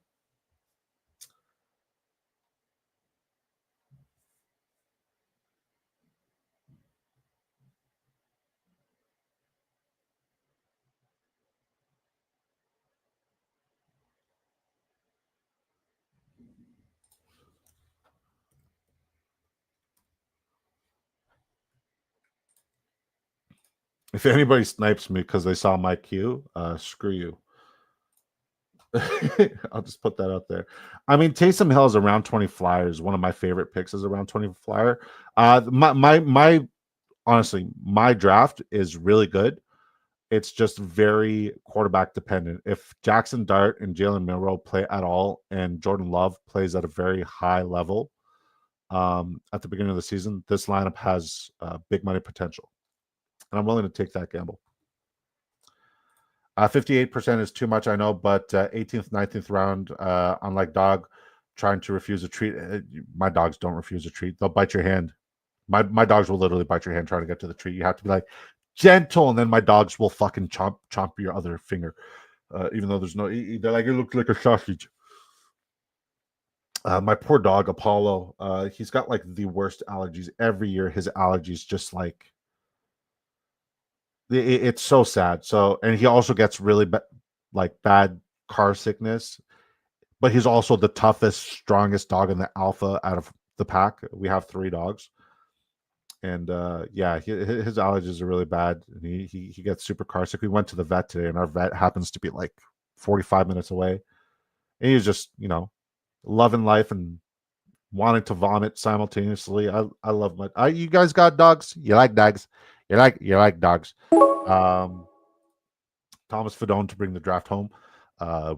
If anybody snipes me because they saw my queue, screw you. I'll just put that out there. I mean, Taysom Hill is around 20 flyers. One of my favorite picks is around 20 flyer. My honestly, my draft is really good. It's just very quarterback dependent. If Jackson Dart and Jalen Milroe play at all, and Jordan Love plays at a very high level at the beginning of the season, this lineup has big money potential, and I'm willing to take that gamble. 58% is too much, I know, but 18th, 19th round, unlike dog trying to refuse a treat. My dogs don't refuse a treat. They'll bite your hand. My dogs will literally bite your hand trying to get to the treat. You have to be like gentle, and then my dogs will fucking chomp your other finger, even though there's no. They're like, it looks like a sausage. My poor dog Apollo. He's got like the worst allergies every year. His allergies just like it's so sad. So, and he also gets really bad car sickness, but he's also the toughest, strongest dog in the alpha out of the pack. We have 3 dogs, and yeah, his allergies are really bad, and he gets super car sick. We went to the vet today, and our vet happens to be like 45 minutes away, and he's just loving life and wanting to vomit simultaneously. I love my. You guys got dogs? You like dogs? You like dogs? Thomas Fedone to bring the draft home.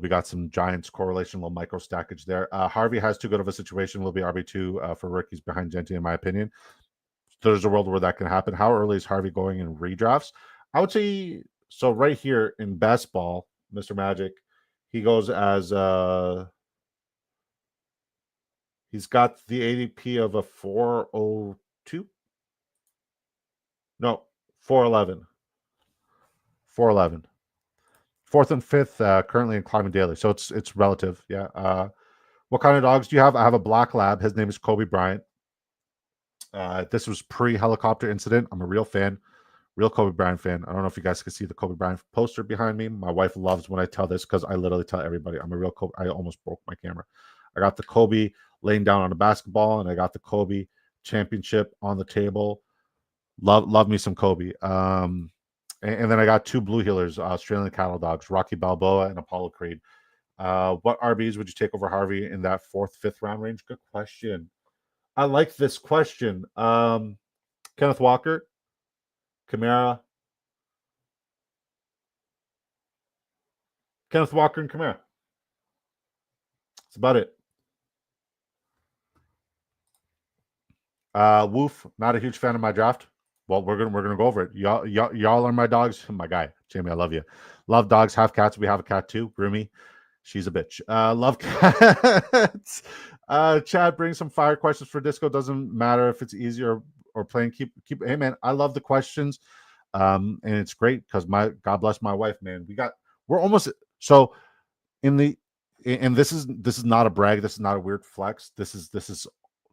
We got some Giants correlation, little micro stackage there. Harvey has too good of a situation. Will be RB2 for rookies behind Genty, in my opinion. There's a world where that can happen. How early is Harvey going in redrafts? I would say so. Right here in best ball, Mr. Magic, he goes as he's got the ADP of a 402. No, 411. 411. 4th and 5th currently in climbing daily, so it's relative. Yeah. What kind of dogs do you have? I have a black lab. His name is Kobe Bryant. This was pre-helicopter incident. I'm a real fan, real Kobe Bryant fan. I don't know if you guys can see the Kobe Bryant poster behind me. My wife loves when I tell this because I literally tell everybody I'm a real Kobe. I almost broke my camera. I got the Kobe laying down on a basketball, and I got the Kobe championship on the table. Love me some Kobe. And then I got 2 blue heelers, Australian cattle dogs, Rocky Balboa and Apollo Creed. What RBs would you take over Harvey in that 4th, 5th round range? Good question. I like this question. Kenneth Walker, Kamara. Kenneth Walker and Kamara. That's about it. Woof, not a huge fan of my draft. Well, we're gonna go over it. Y'all are my dogs. My guy, Jamie, I love you. Love dogs, have cats. We have a cat too, Broomy. She's a bitch. Love cats. Chad, bring some fire questions for Disco. Doesn't matter if it's easy or plain. Keep. Hey man, I love the questions. And it's great because God bless my wife, man. We're almost so in the and this is not a brag. This is not a weird flex. This is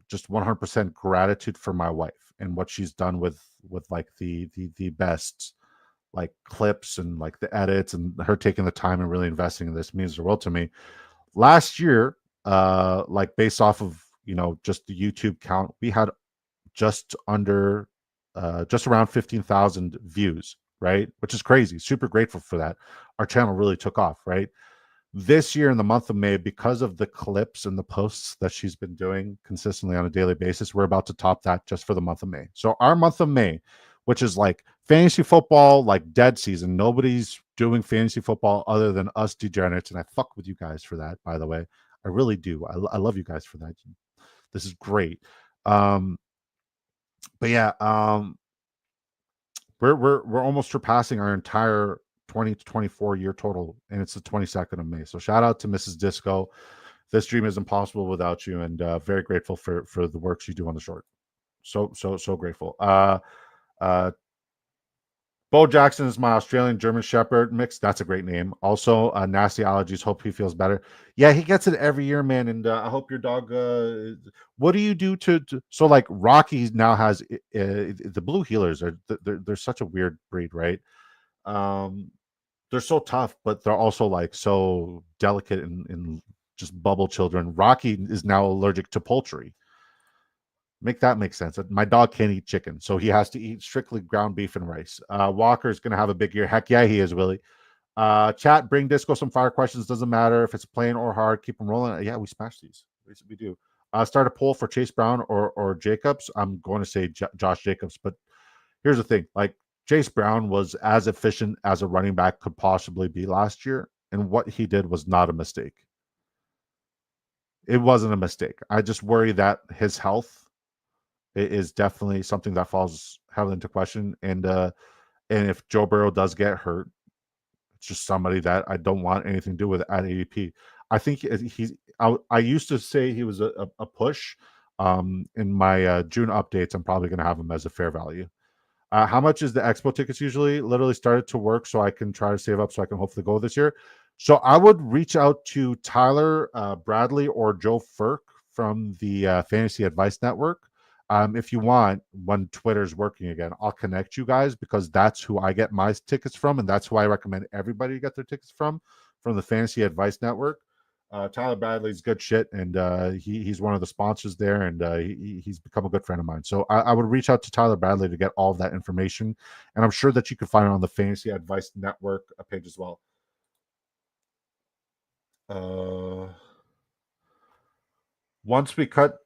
just 100% gratitude for my wife and what she's done with like the best like clips and like the edits, and her taking the time and really investing in this means the world to me. Last year, like based off of just the YouTube count, we had just around 15,000 views, right? Which is crazy. Super grateful for that. Our channel really took off, right? This year in the month of May, because of the clips and the posts that she's been doing consistently on a daily basis, we're about to top that just for the month of May. So our month of May, which is like fantasy football, like dead season, nobody's doing fantasy football other than us degenerates. And I fuck with you guys for that, by the way. I really do. I love you guys for that. This is great. But yeah, we're almost surpassing our entire 20 to 24 year total, and it's the 22nd of May. So shout out to Mrs. Disco. This dream is impossible without you, and very grateful for the work you do on the short. So grateful. Bo Jackson is my Australian German Shepherd mix. That's a great name. Also, nasty allergies. Hope he feels better. Yeah, he gets it every year, man. And I hope your dog. What do you do to so like Rocky now has the blue healers are they're such a weird breed, right? They're so tough, but they're also like so delicate and just bubble children. Rocky is now allergic to poultry. Make that make sense. My dog can't eat chicken, so he has to eat strictly ground beef and rice. Walker's going to have a big year. Heck yeah, he is, Willie. Chat, bring Disco some fire questions. Doesn't matter if it's plain or hard. Keep them rolling. Yeah, we smash these. We do. Start a poll for Chase Brown or Jacobs. I'm going to say Josh Jacobs, but here's the thing. Like, Chase Brown was as efficient as a running back could possibly be last year, and what he did was not a mistake. It wasn't a mistake. I just worry that his health is definitely something that falls heavily into question. And if Joe Burrow does get hurt, it's just somebody that I don't want anything to do with at ADP. I think he's. I used to say he was a push. In my June updates, I'm probably going to have him as a fair value. How much is the expo tickets usually? Literally started to work, so I can try to save up so I can hopefully go this year. So I would reach out to Tyler Bradley or Joe Firk from the Fantasy Advice Network. If you want, when Twitter's working again, I'll connect you guys because that's who I get my tickets from, and that's who I recommend everybody get their tickets from the Fantasy Advice Network. Tyler Bradley's good shit, and he's one of the sponsors there, and he's become a good friend of mine. So I would reach out to Tyler Bradley to get all of that information, and I'm sure that you can find it on the Fantasy Advice Network page as well. Once we cut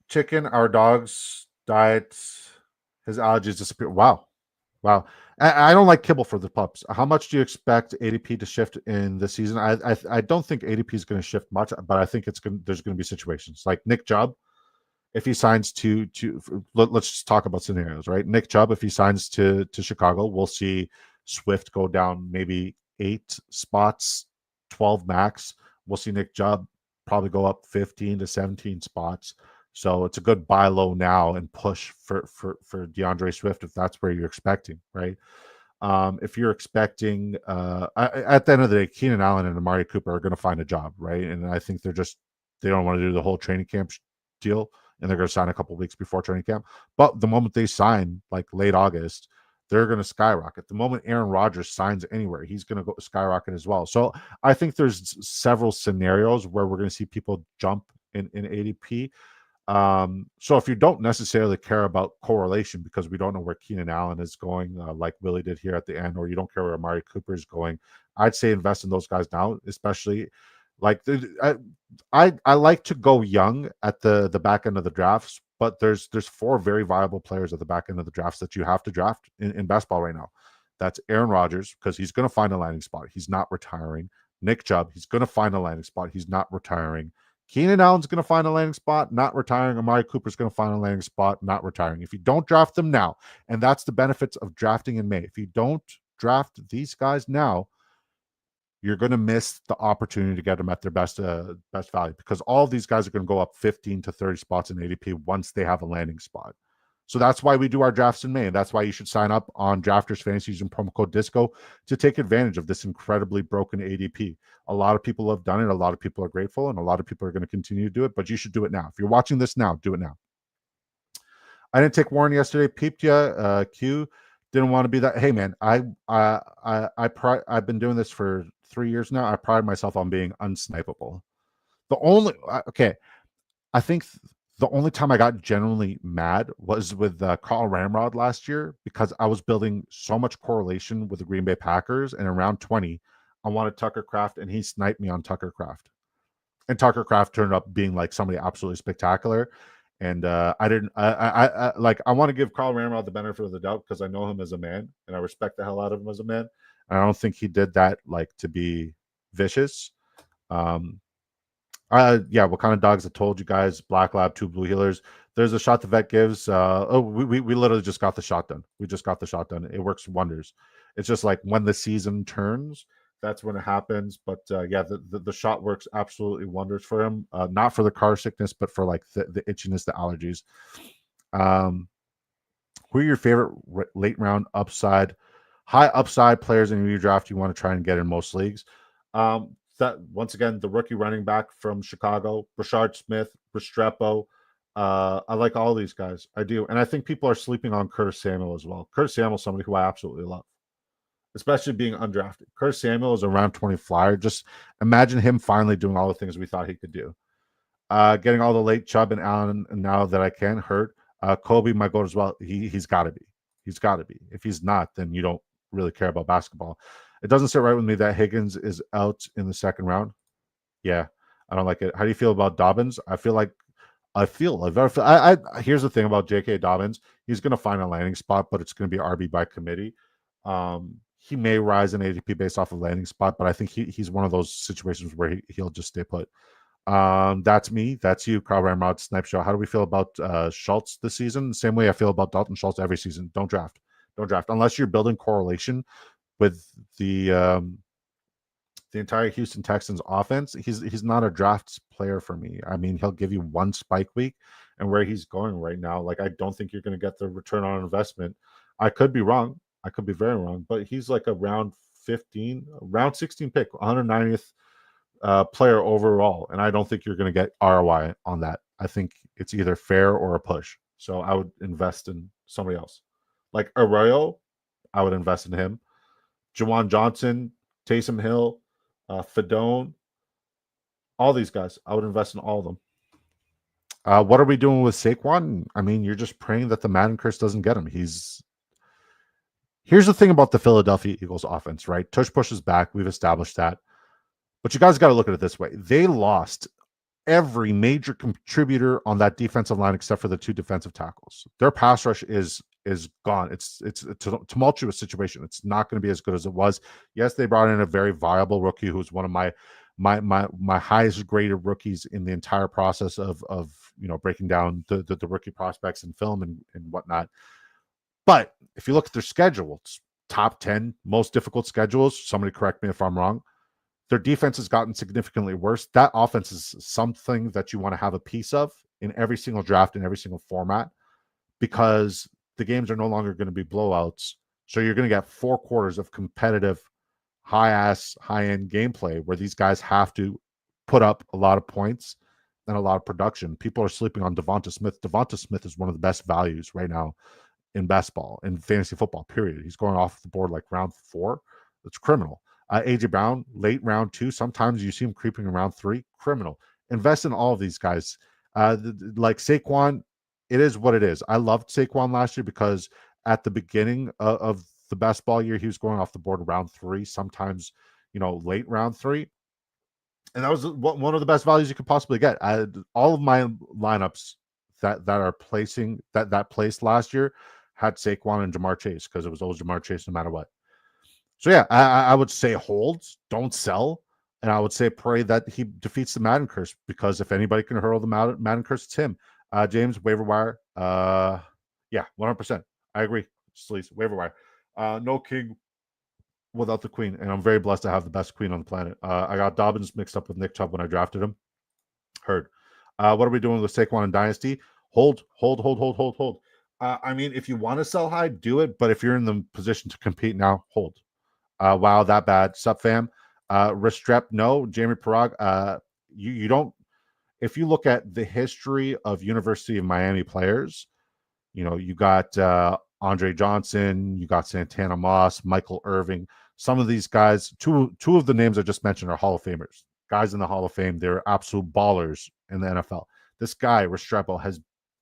chicken, our dog's diet, his allergies disappear. Wow. I don't like kibble for the pups. How much do you expect ADP to shift in this season? I don't think ADP is going to shift much, but I think there's going to be situations like Nick Chubb. If he signs let's just talk about scenarios, right? Nick Chubb, if he signs to Chicago, we'll see Swift go down maybe 8 spots, 12 max. We'll see Nick Chubb probably go up 15 to 17 spots. So it's a good buy low now and push for DeAndre Swift if that's where you're expecting, right? If you're expecting, at the end of the day, Keenan Allen and Amari Cooper are going to find a job, right? And I think they don't want to do the whole training camp deal, and they're going to sign a couple weeks before training camp. But the moment they sign, like late August, they're going to skyrocket. The moment Aaron Rodgers signs anywhere, he's going to go skyrocket as well. So I think there's several scenarios where we're going to see people jump in ADP. So if you don't necessarily care about correlation because we don't know where Keenan Allen is going, like Willie did here at the end, or you don't care where Amari Cooper is going, I'd say invest in those guys now, especially like I like to go young at the back end of the drafts, but there's 4 very viable players at the back end of the drafts that you have to draft in basketball right now. That's Aaron Rodgers, because he's going to find a landing spot. He's not retiring. Nick Chubb, he's going to find a landing spot. He's not retiring. Keenan Allen's going to find a landing spot, not retiring. Amari Cooper's going to find a landing spot, not retiring. If you don't draft them now, and that's the benefits of drafting in May. If you don't draft these guys now, you're going to miss the opportunity to get them at their best value, because all of these guys are going to go up 15 to 30 spots in ADP once they have a landing spot. So that's why we do our drafts in May, and that's why you should sign up on Drafters Fantasy using promo code DISCO to take advantage of this incredibly broken ADP. A lot of people have done it. A lot of people are grateful, and a lot of people are going to continue to do it, but you should do it now. If you're watching this now, do it now. I didn't take Warren yesterday. Peeped you. Q. Didn't want to be that. Hey, man, I've been doing this for 3 years now. I pride myself on being unsnipeable. I think the only time I got genuinely mad was with Carl Ramrod last year, because I was building so much correlation with the Green Bay Packers, and around 20, I wanted Tucker Kraft, and he sniped me on Tucker Kraft. And Tucker Kraft turned up being like somebody absolutely spectacular. And I want to give Carl Ramrod the benefit of the doubt because I know him as a man, and I respect the hell out of him as a man. And I don't think he did that like to be vicious. What kind of dogs I told you guys? Black Lab, 2 Blue Healers. There's a shot the vet gives. We literally just got the shot done. We just got the shot done. It works wonders. It's just like when the season turns, that's when it happens. But the shot works absolutely wonders for him. Not for the car sickness, but for like the itchiness, the allergies. Who are your favorite late round high upside players in your draft you want to try and get in most leagues? That once again, the rookie running back from Chicago, Rashard Smith, Restrepo. I like all these guys. I do. And I think people are sleeping on Curtis Samuel as well. Curtis Samuel is somebody who I absolutely love, especially being undrafted. Curtis Samuel is a round 20 flyer. Just imagine him finally doing all the things we thought he could do. Getting all the late Chubb and Allen now that I can hurt. Kobe, my goal as well. He's got to be. He's got to be. If he's not, then you don't really care about basketball. It doesn't sit right with me that Higgins is out in the second round. Yeah, I don't like it. How do you feel about Dobbins? Here's the thing about J.K. Dobbins. He's going to find a landing spot, but it's going to be RB by committee. He may rise in ADP based off of landing spot, but I think he's one of those situations where he'll just stay put. That's me. That's you, Carl Ramrod Snipe Show. How do we feel about Schultz this season? The same way I feel about Dalton Schultz every season. Don't draft unless you're building correlation with the entire Houston Texans offense. He's not a draft player for me. I mean, he'll give you one spike week, and where he's going right now, like I don't think you're going to get the return on investment. I could be wrong. I could be very wrong, but he's like a round 16 pick, 190th player overall, and I don't think you're going to get ROI on that. I think it's either fair or a push. So I would invest in somebody else. Like Arroyo, I would invest in him. Juwan Johnson, Taysom Hill, Fedone, all these guys, I would invest in all of them. What are we doing with Saquon? I mean, you're just praying that the Madden curse doesn't get him. Here's the thing about the Philadelphia Eagles offense, right? Tush Push is back. We've established that. But you guys got to look at it this way. They lost every major contributor on that defensive line except for the 2 defensive tackles. Their pass rush is gone. It's a tumultuous situation. It's not going to be as good as it was. Yes, they brought in a very viable rookie who's one of my highest graded rookies in the entire process of breaking down the rookie prospects and film and whatnot. But if you look at their schedule, it's top 10 most difficult schedules. Somebody correct me if I'm wrong. Their defense has gotten significantly worse. That offense is something that you want to have a piece of in every single draft, in every single format, because the games are no longer going to be blowouts. So you're going to get 4 quarters of competitive, high-end gameplay where these guys have to put up a lot of points and a lot of production. People are sleeping on Devonta Smith. Devonta Smith is one of the best values right now in basketball, in fantasy football, period. He's going off the board like round 4. It's criminal. AJ Brown, late round 2. Sometimes you see him creeping around 3. Criminal. Invest in all of these guys. Like Saquon, it is what it is. I loved Saquon last year because at the beginning of the best ball year, he was going off the board round 3, sometimes, late round 3. And that was one of the best values you could possibly get. All of my lineups that placed last year had Saquon and Jamar Chase because it was always Jamar Chase no matter what. So yeah, I would say hold, don't sell, and I would say pray that he defeats the Madden curse, because if anybody can hurl the Madden curse, it's him. James, waiver wire. Yeah, 100%. I agree. Sleaze, waiver wire. No king without the queen, and I'm very blessed to have the best queen on the planet. I got Dobbins mixed up with Nick Chubb when I drafted him. Heard. What are we doing with Saquon and Dynasty? Hold. I mean, if you want to sell high, do it. But if you're in the position to compete now, hold. Wow, that bad. Sup, fam? Restrep, no. Jamie Parag, you don't. If you look at the history of University of Miami players, you got Andre Johnson, you got Santana Moss, Michael Irving. Some of these guys, two of the names I just mentioned are Hall of Famers. Guys in the Hall of Fame, they're absolute ballers in the NFL. This guy, Restrepo,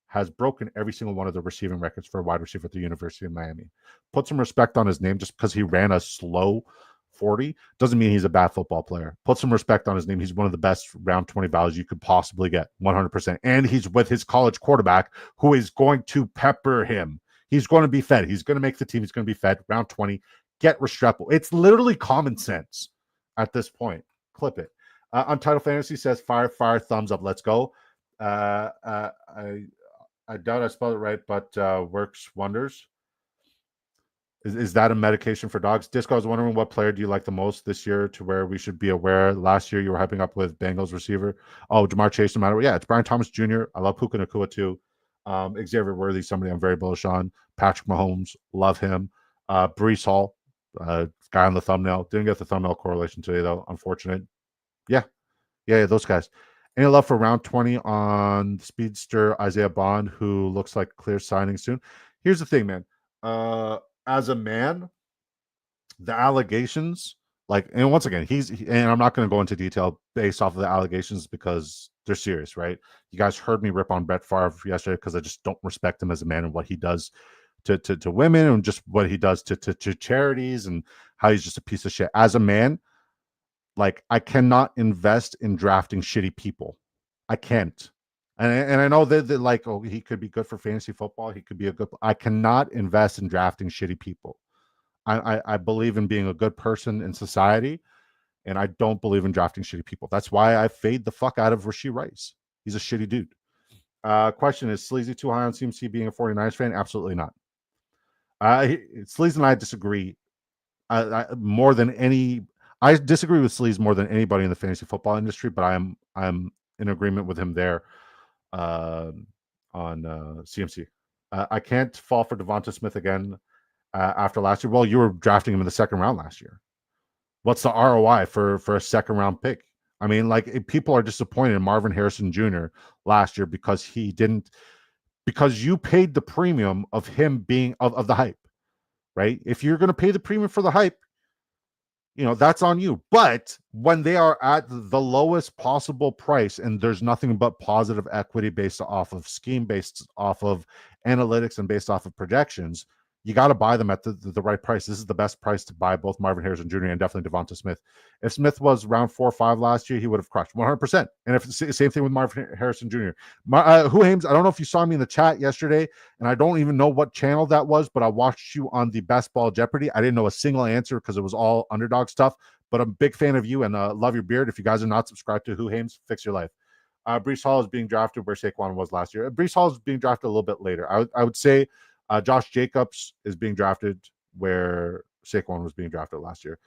has broken every single one of the receiving records for a wide receiver at the University of Miami. Put some respect on his name. Just because he ran a slow 40 doesn't mean he's a bad football player. Put some respect on his name. He's one of the best round 20 values you could possibly get, 100%. And he's with his college quarterback who is going to pepper him. He's going to be fed. He's going to make the team. He's going to be fed. Round 20, get Restrepo. It's literally common sense at this point. Clip it. Untitled Fantasy says, fire, thumbs up. Let's go. I doubt I spelled it right, but works wonders. Is that a medication for dogs? Disco, I was wondering, what player do you like the most this year, to where we should be aware? Last year you were hyping up with Bengals receiver. Oh, Jamar Chase, no matter what. Yeah, it's Brian Thomas Jr. I love Puka Nacua too. Xavier Worthy, somebody I'm very bullish on. Patrick Mahomes, love him. Breece Hall, guy on the thumbnail. Didn't get the thumbnail correlation today, though. Unfortunate. Yeah, those guys. Any love for round 20 on speedster Isaiah Bond, who looks like clear signing soon? Here's the thing, man. As a man, the allegations, and once again, and I'm not going to go into detail based off of the allegations because they're serious, right? You guys heard me rip on Brett Favre yesterday because I just don't respect him as a man and what he does to women and just what he does to charities and how he's just a piece of shit. As a man, like, I cannot invest in drafting shitty people. I can't. And I know that like, oh, he could be good for fantasy football. He could be a good. I cannot invest in drafting shitty people. I believe in being a good person in society, and I don't believe in drafting shitty people. That's why I fade the fuck out of Rashee Rice. He's a shitty dude. Question is Sleazy too high on CMC being a 49ers fan? Absolutely not. Sleaze and I disagree more than any. I disagree with Sleaze more than anybody in the fantasy football industry, but I'm in agreement with him there on CMC. I can't fall for Devonta Smith again after last year. Well, you were drafting him in the second round last year. What's the ROI for a second round pick? I mean, like, people are disappointed in Marvin Harrison Jr. last year because you paid the premium of him being of the hype, right? If you're going to pay the premium for the hype, that's on you. But when they are at the lowest possible price and there's nothing but positive equity based off of scheme, based off of analytics, and based off of projections, you got to buy them at the right price. This is the best price to buy both Marvin Harrison Jr. and definitely Devonta Smith. If Smith was round 4 or 5 last year, he would have crushed 100%. And if same thing with Marvin Harrison Jr. Who Hames, I don't know if you saw me in the chat yesterday, and I don't even know what channel that was, but I watched you on the Best Ball Jeopardy. I didn't know a single answer because it was all underdog stuff, but I'm a big fan of you and love your beard. If you guys are not subscribed to Who Hames, fix your life. Breece Hall is being drafted where Saquon was last year. Breece Hall is being drafted a little bit later. I would say Josh Jacobs is being drafted where Saquon was being drafted last year.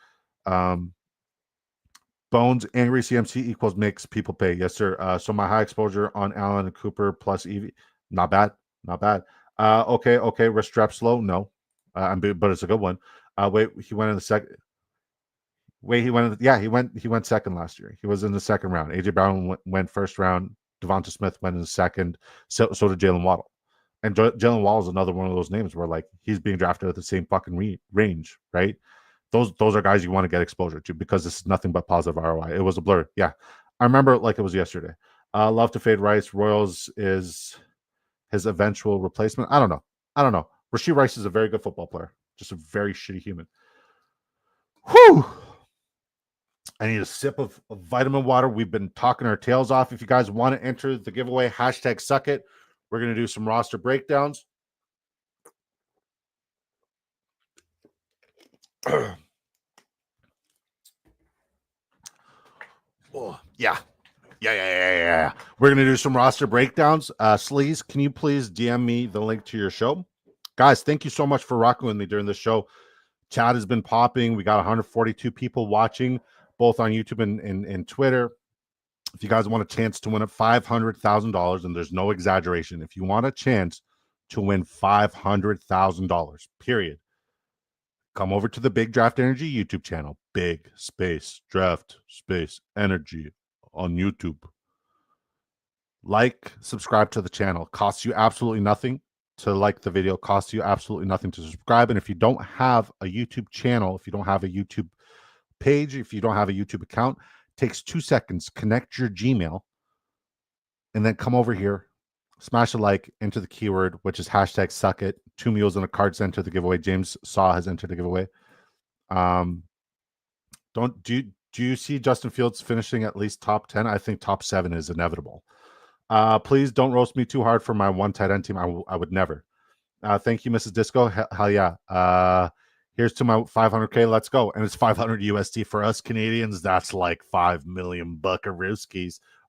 Bones, angry CMC equals makes people pay. Yes, sir. So my high exposure on Allen and Cooper plus Evie, not bad. Okay. Restrepo, no. But it's a good one. Wait, he went in the second. Wait, he went second last year. He was in the second round. AJ Brown went first round. Devonta Smith went in the second. So did Jalen Waddle. And Jalen Waddle is another one of those names where, like, he's being drafted at the same fucking range, right? Those are guys you want to get exposure to because this is nothing but positive ROI. It was a blur. Yeah. I remember it like it was yesterday. Love to fade Rice. Royals is his eventual replacement. I don't know. Rashee Rice is a very good football player. Just a very shitty human. Whew. I need a sip of vitamin water. We've been talking our tails off. If you guys want to enter the giveaway, #SuckIt. We're going to do some roster breakdowns. Oh, yeah. We're going to do some roster breakdowns. Sleaze, can you please DM me the link to your show? Guys, thank you so much for rocking with me during the show. Chat has been popping. We got 142 people watching, both on YouTube and Twitter. If you guys want a chance to win $500,000, and there's no exaggeration, if you want a chance to win $500,000, period, come over to the Big Draft Energy YouTube channel. Big Space Draft Space Energy on YouTube. Like, subscribe to the channel. Costs you absolutely nothing to like the video. Costs you absolutely nothing to subscribe. And if you don't have a YouTube channel, if you don't have a YouTube page, if you don't have a YouTube account, takes 2 seconds. Connect your Gmail and then come over here, smash a like, enter the keyword, which is #SuckIt. 2 mules and a card sent to the giveaway. James Saw has entered the giveaway. Do you see Justin Fields finishing at least top 10? I think top 7 is inevitable. Please don't roast me too hard for my one tight end team. I would never. Thank you, Mrs. Disco. Hell yeah. Here's to my 500K. Let's go. And it's 500 USD for us Canadians. That's like 5 million buckaroos.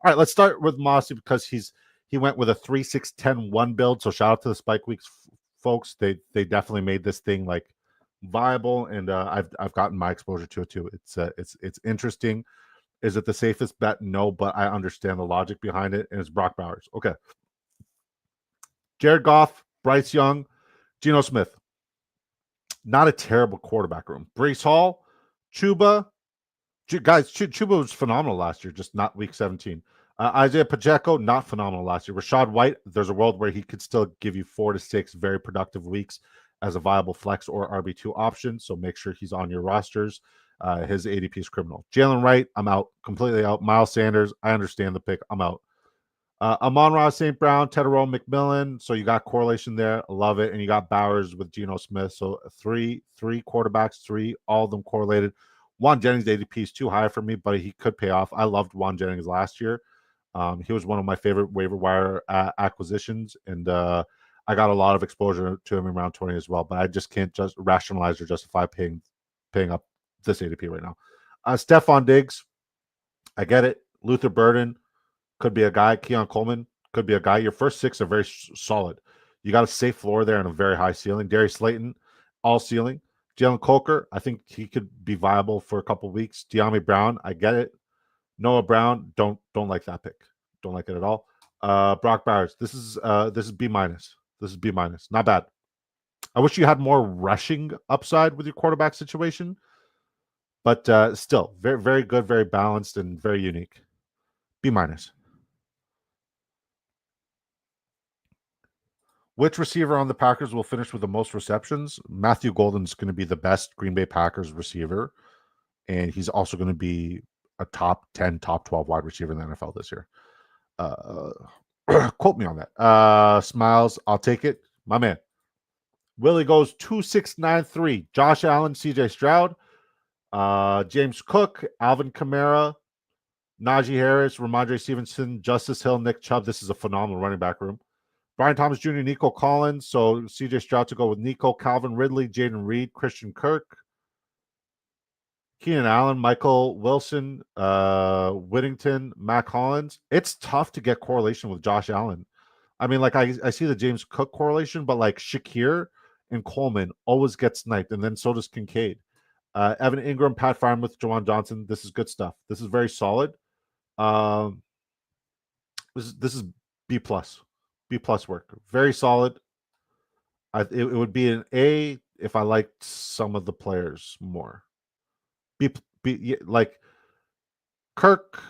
All right, let's start with Mossy because he went with a 3-6-10-1 build. So shout out to the Spike Weeks folks. They definitely made this thing like viable, and I've gotten my exposure to it too. It's interesting. Is it the safest bet? No, but I understand the logic behind it, and it's Brock Bowers. Okay. Jared Goff, Bryce Young, Geno Smith. Not a terrible quarterback room. Breece Hall, Chuba. Guys, Chuba was phenomenal last year, just not week 17. Isaiah Pacheco, not phenomenal last year. Rashad White, there's a world where he could still give you 4 to 6 very productive weeks as a viable flex or RB2 option, so make sure he's on your rosters. His ADP is criminal. Jalen Wright, I'm out. Completely out. Miles Sanders, I understand the pick. I'm out. Amon-Ra St. Brown, Tedero McMillan. So you got correlation there. Love it. And you got Bowers with Geno Smith. So three quarterbacks, all of them correlated. Juan Jennings' ADP is too high for me, but he could pay off. I loved Juan Jennings last year. He was one of my favorite waiver wire acquisitions, and I got a lot of exposure to him in round 20 as well. But I just can't just rationalize or justify paying up this ADP right now. Stephon Diggs, I get it. Luther Burden could be a guy. Keon Coleman could be a guy. Your first 6 are very solid. You got a safe floor there and a very high ceiling. Darius Slayton, all ceiling. Jalen Coker, I think he could be viable for a couple weeks. De'Ami Brown, I get it. Noah Brown, don't like that pick. Don't like it at all. Brock Bowers, this is B minus. This is B minus. Not bad. I wish you had more rushing upside with your quarterback situation, but still very, very good, very balanced, and very unique. B minus. Which receiver on the Packers will finish with the most receptions? Matthew Golden's going to be the best Green Bay Packers receiver, and he's also going to be a top 10, top 12 wide receiver in the NFL this year. Quote me on that. Smiles, I'll take it. My man. Willie goes 2693. Josh Allen, CJ Stroud, James Cook, Alvin Kamara, Najee Harris, Ramondre Stevenson, Justice Hill, Nick Chubb. This is a phenomenal running back room. Brian Thomas Jr., Nico Collins. So CJ Stroud to go with Nico, Calvin Ridley, Jaden Reed, Christian Kirk, Keenan Allen, Michael Wilson, Whittington, Matt Collins. It's tough to get correlation with Josh Allen. I mean, like I see the James Cook correlation, but like Shakir and Coleman always get sniped, and then so does Kincaid. Evan Ingram, Pat Freiermuth, Jawan Johnson. This is good stuff. This is very solid. This is B plus work. Very solid. It would be an A if I liked some of the players more. B like Kirk.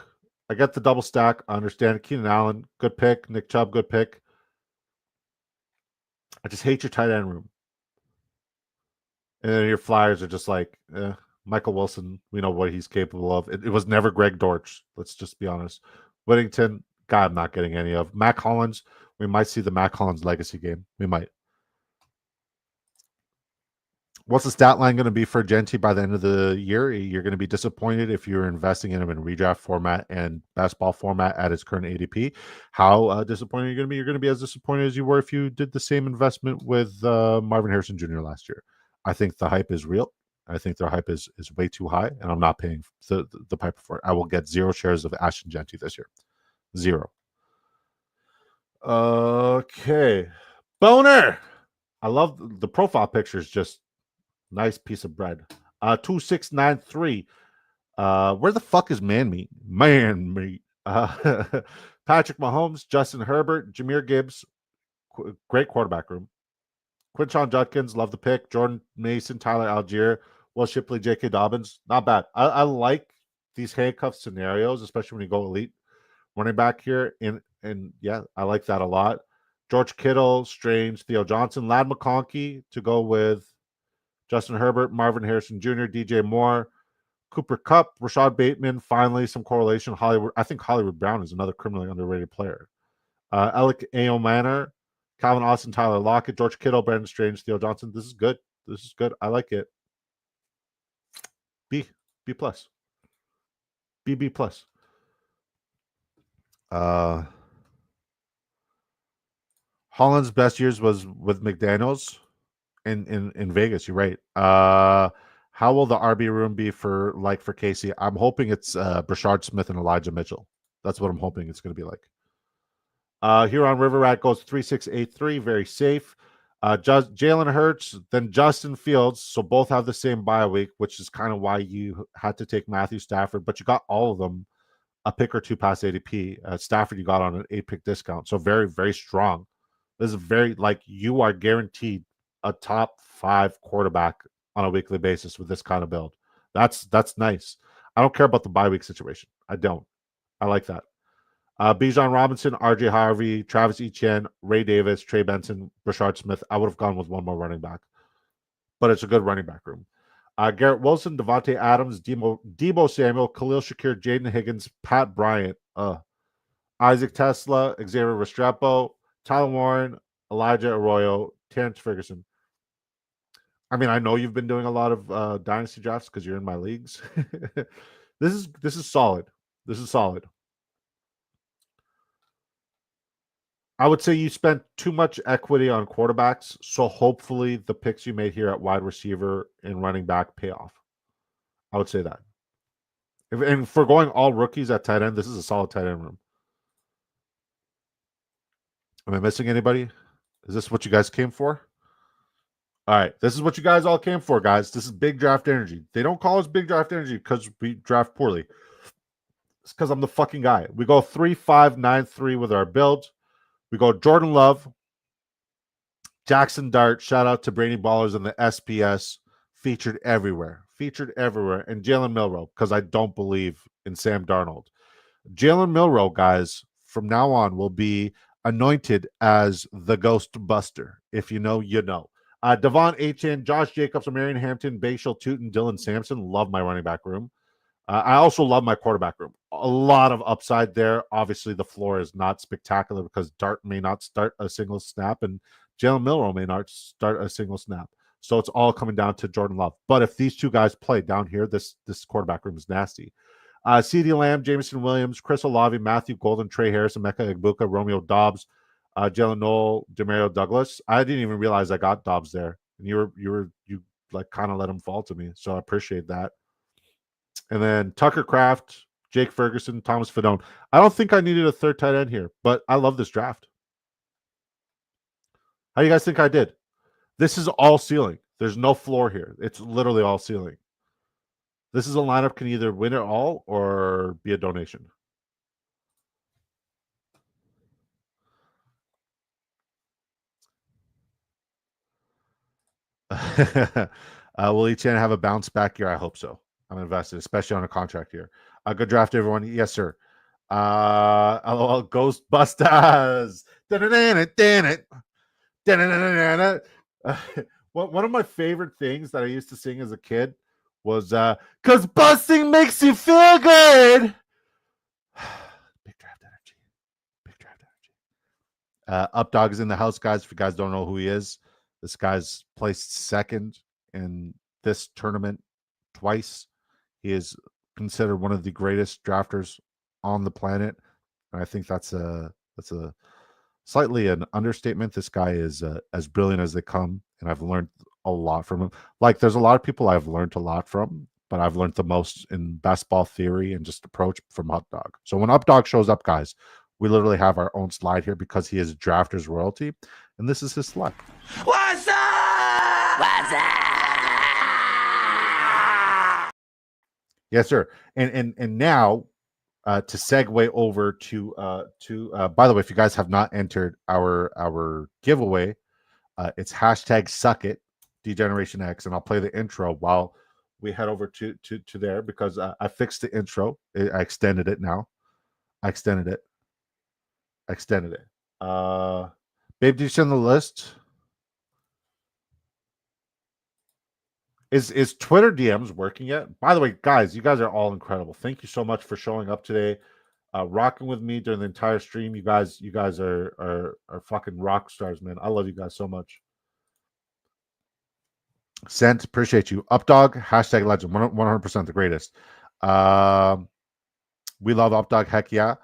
I get the double stack. I understand. Keenan Allen, good pick. Nick Chubb, good pick. I just hate your tight end room. And then your flyers are just like, Michael Wilson, we know what he's capable of. It was never Greg Dortch. Let's just be honest. Whittington, guy I'm not getting any of. Matt Collins, we might see the Matt Collins legacy game. We might. What's the stat line going to be for Genty by the end of the year? You're going to be disappointed if you're investing in him in redraft format and best ball format at his current ADP. How disappointed are you going to be? You're going to be as disappointed as you were if you did the same investment with Marvin Harrison Jr. last year. I think the hype is real. I think their hype is way too high, and I'm not paying the piper for it. I will get 0 shares of Ashton Genty this year. 0. Okay. Boner. I love the profile pictures. Just nice piece of bread. 2693. Where the fuck is man meat? Man meat. Patrick Mahomes, Justin Herbert, Jahmyr Gibbs. Great quarterback room. Quinshon Judkins, love the pick. Jordan Mason, Tyler Algier, Will Shipley, J.K. Dobbins. Not bad. I like these handcuff scenarios, especially when you go elite running back here. And yeah, I like that a lot. George Kittle, Strange, Theo Johnson, Ladd McConkey to go with Justin Herbert, Marvin Harrison Jr., DJ Moore, Cooper Kupp, Rashad Bateman. Finally, some correlation. I think Hollywood Brown is another criminally underrated player. Alec Aomanor, Calvin Austin, Tyler Lockett, George Kittle, Brandon Strange, Theo Johnson. This is good. This is good. I like it. B plus. B plus. Holland's best years was with McDaniels in Vegas. You're right. How will the RB room be for Casey? I'm hoping it's Brashard Smith and Elijah Mitchell. That's what I'm hoping it's going to be like. Here on River Rat goes 3683, very safe. Jalen Hurts, then Justin Fields. So both have the same bye week, which is kind of why you had to take Matthew Stafford, but you got all of them a pick or two past ADP. Stafford, you got on an 8-pick discount. So very, very strong. This is very, you are guaranteed a top 5 quarterback on a weekly basis with this kind of build. That's nice. I don't care about the bye week situation. I don't. I like that. Bijan Robinson, RJ Harvey, Travis Etienne, Ray Davis, Trey Benson, Brashard Smith. I would have gone with one more running back, but it's a good running back room. Garrett Wilson, Devontae Adams, Debo Samuel, Khalil Shakir, Jaden Higgins, Pat Bryant. Isaac Tesla, Xavier Restrepo, Tyler Warren, Elijah Arroyo, Terrence Ferguson. I mean, I know you've been doing a lot of dynasty drafts because you're in my leagues. This is solid. This is solid. I would say you spent too much equity on quarterbacks, so hopefully the picks you made here at wide receiver and running back pay off. I would say that. And for going all rookies at tight end, this is a solid tight end room. Am I missing anybody? Is this what you guys came for? All right, this is what you guys all came for, guys. This is big draft energy. They don't call us big draft energy because we draft poorly. It's because I'm the fucking guy. We go 3-5-9-3 with our build. We go Jordan Love, Jackson Dart. Shout out to Brainy Ballers and the SPS. Featured everywhere. And Jalen Milroe, because I don't believe in Sam Darnold. Jalen Milroe, guys, from now on will be anointed as the Ghost Buster. If you know, you know. Devon Achane, Josh Jacobs, Marion Hampton, Bashal Tootin, Dylan Sampson. Love my running back room. I also love my quarterback room. A lot of upside there. Obviously, the floor is not spectacular because Dart may not start a single snap and Jalen Milroe may not start a single snap. So it's all coming down to Jordan Love. But if these two guys play down here, this quarterback room is nasty. CeeDee Lamb, Jameson Williams, Chris Olave, Matthew Golden, Trey Harris, Emeka Egbuka, Romeo Dobbs, Jalen Noel, Demario Douglas. I didn't even realize I got Dobbs there. And you like kind of let him fall to me. So I appreciate that. And then Tucker Kraft, Jake Ferguson, Thomas Fedone. I don't think I needed a third tight end here, but I love this draft. How do you guys think I did? This is all ceiling. There's no floor here. It's literally all ceiling. This is a lineup can either win it all or be a donation. Will Etienne have a bounce back year? I hope so. I'm invested, especially on a contract year. Good draft, everyone. Yes, sir. LOL Ghostbusters. One of my favorite things that I used to sing as a kid was "Cause busting makes you feel good." Big draft energy. Big draft energy. Updog is in the house, guys. If you guys don't know who he is, this guy's placed second in this tournament twice. He is considered one of the greatest drafters on the planet, and I think that's a slightly an understatement. This guy is as brilliant as they come, and I've learned a lot from him. Like, there's a lot of people I've learned a lot from, but I've learned the most in basketball theory and just approach from Updog. So when Updog shows up, guys, we literally have our own slide here because he is drafters royalty, and this is his slide. What's up? What's up? Yes, sir. And now to segue over to by the way, if you guys have not entered our giveaway, it's hashtag suck it Degeneration X, and I'll play the intro while we head over to there because I fixed the intro. I extended it now. I extended it. Babe, did you send the list? Is Twitter DMs working yet? By the way, guys, you guys are all incredible. Thank you so much for showing up today, rocking with me during the entire stream. You guys are fucking rock stars, man. I love you guys so much. Sent, appreciate you. Updog, hashtag legend, 100% the greatest. We love Updog, heck yeah.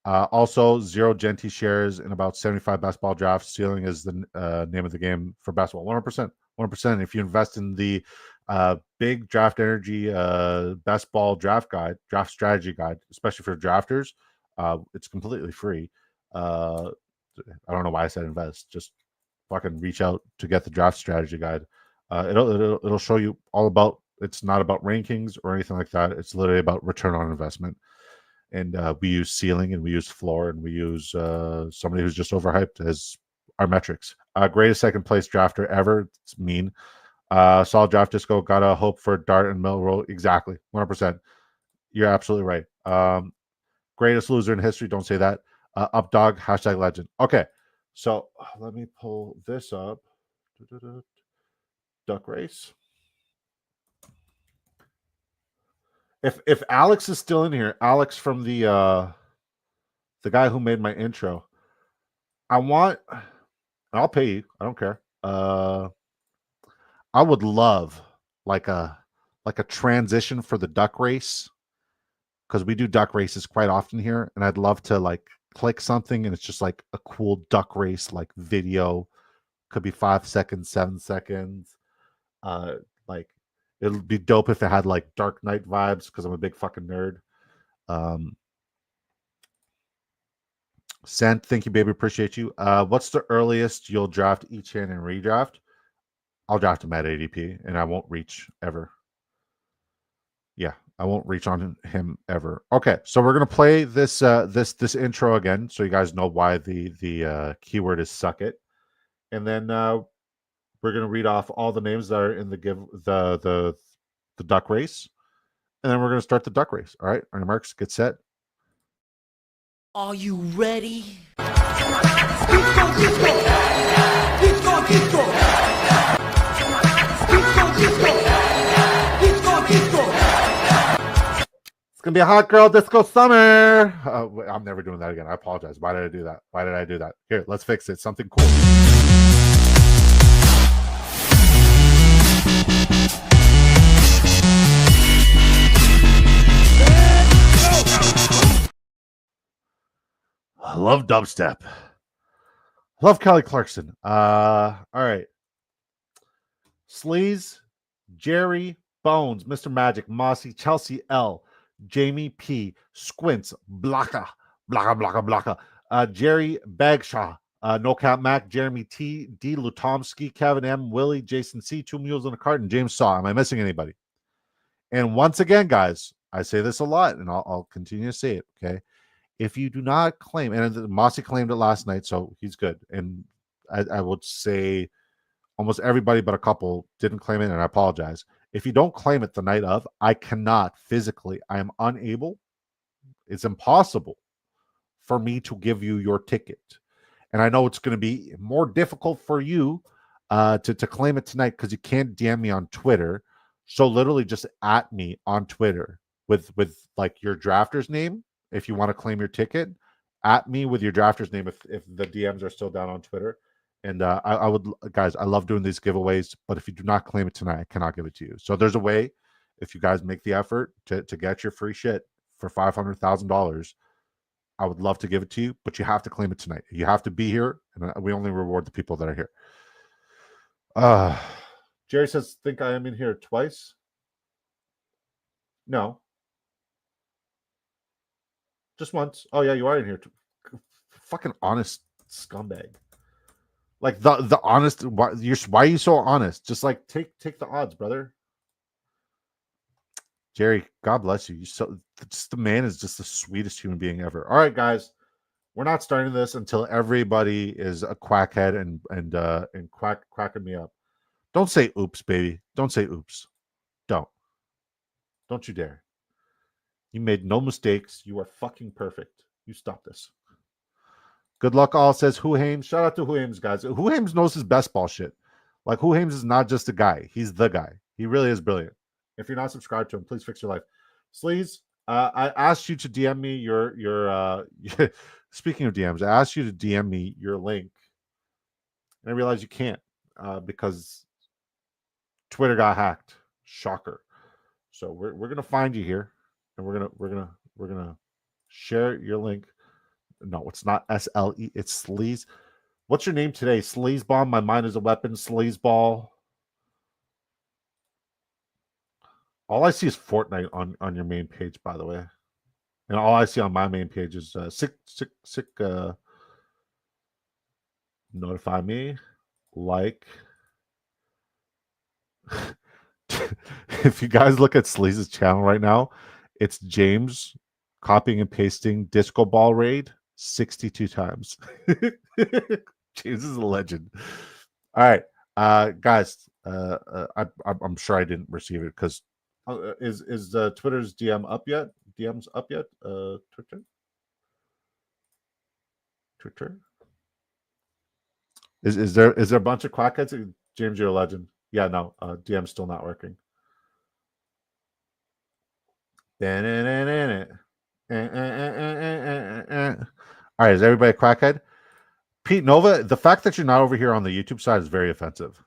Also, Zero Genti shares in about 75 best ball drafts. Ceiling is the name of the game for basketball. 100%. 100%. If you invest in the big draft energy best ball draft strategy guide, especially for drafters, it's completely free. I don't know why I said invest. Just fucking reach out to get the draft strategy guide. It'll show you all about. It's not about rankings or anything like that. It's literally about return on investment. And we use ceiling and we use floor and we use somebody who's just overhyped as our metrics. Greatest second place drafter ever. It's mean. Solid draft disco. Gotta hope for Dart and Milroe. Exactly. 100%. You're absolutely right. Greatest loser in history. Don't say that. Updog, hashtag legend. Okay. So let me pull this up. Duck race. If Alex is still in here, Alex from the the guy who made my intro. I'll pay you. I don't care. I would love like a transition for the duck race, because we do duck races quite often here, and I'd love to like click something and it's just like a cool duck race like video. Could be 5 seconds, 7 seconds. Like it'll be dope if it had like Dark Knight vibes, because I'm a big fucking nerd. Sant, thank you, baby. Appreciate you. What's the earliest you'll draft each hand in redraft? I'll draft him at ADP, and I won't reach ever. Yeah, I won't reach on him ever. Okay, so we're gonna play this this intro again, so you guys know why the keyword is suck it, and then we're gonna read off all the names that are in the duck race, and then we're gonna start the duck race. All right, on your marks, get set. Are you ready? It's gonna be a hot girl disco summer. I'm never doing that again. I apologize. Why did I do that? Why did I do that? Here, let's fix it. Something cool. I love dubstep. Love Kelly Clarkson. All right. Sleaze, Jerry, Bones, Mr. Magic, Mossy, Chelsea L, Jamie P, Squints, Blaka, Jerry Bagshaw, No Cap Mac, Jeremy T, D Lutomsky, Kevin M, Willie, Jason C, 2 Mules in a Cart, and James Saw. Am I missing anybody? And once again, guys, I say this a lot, and I'll continue to say it, okay? If you do not claim, and Mossy claimed it last night, so he's good. And I would say almost everybody but a couple didn't claim it, and I apologize. If you don't claim it the night of, I cannot physically, I am unable, it's impossible for me to give you your ticket. And I know it's going to be more difficult for you to claim it tonight, because you can't DM me on Twitter. So literally just at me on Twitter with like your drafter's name. If you want to claim your ticket, at me with your drafter's name if the DMs are still down on Twitter. And I would, guys, I love doing these giveaways, but if you do not claim it tonight, I cannot give it to you. So there's a way, if you guys make the effort to get your free shit for $500,000, I would love to give it to you, but you have to claim it tonight. You have to be here, and we only reward the people that are here. Jerry says, think I am in here twice? No. Just once. Oh, yeah, you are in here. Fucking honest scumbag. Like the honest. Why are you so honest? Just like take the odds, brother. Jerry, God bless you. The man is just the sweetest human being ever. All right, guys, we're not starting this until everybody is a quackhead and cracking me up. Don't say oops, baby. Don't say oops. Don't you dare. You made no mistakes. You are fucking perfect. You stop this. Good luck, all, says Who Hames. Shout out to Who Hames, guys. Who Hames knows his best ball shit. Like, Who Hames is not just a guy. He's the guy. He really is brilliant. If you're not subscribed to him, please fix your life. Sleaze, I asked you to DM me your speaking of DMs, I asked you to DM me your link. And I realized you can't because Twitter got hacked. Shocker. So we're gonna find you here, and we're gonna share your link. No, it's not SLE. It's Sleaze. What's your name today? Sleazeball. My mind is a weapon. Sleazeball. All I see is Fortnite on your main page, by the way, and all I see on my main page is sick. Notify me, like. If you guys look at Sleaze's channel right now, it's James copying and pasting Disco Ball Raid 62 times. James is a legend. All right, guys. I'm sure I didn't receive it because is Twitter's DM up yet? DM's up yet? Twitter. Is there a bunch of quackheads? James, you're a legend. Yeah, no, DM's still not working. All right, is everybody a crackhead? Pete Nova, the fact that you're not over here on the YouTube side is very offensive.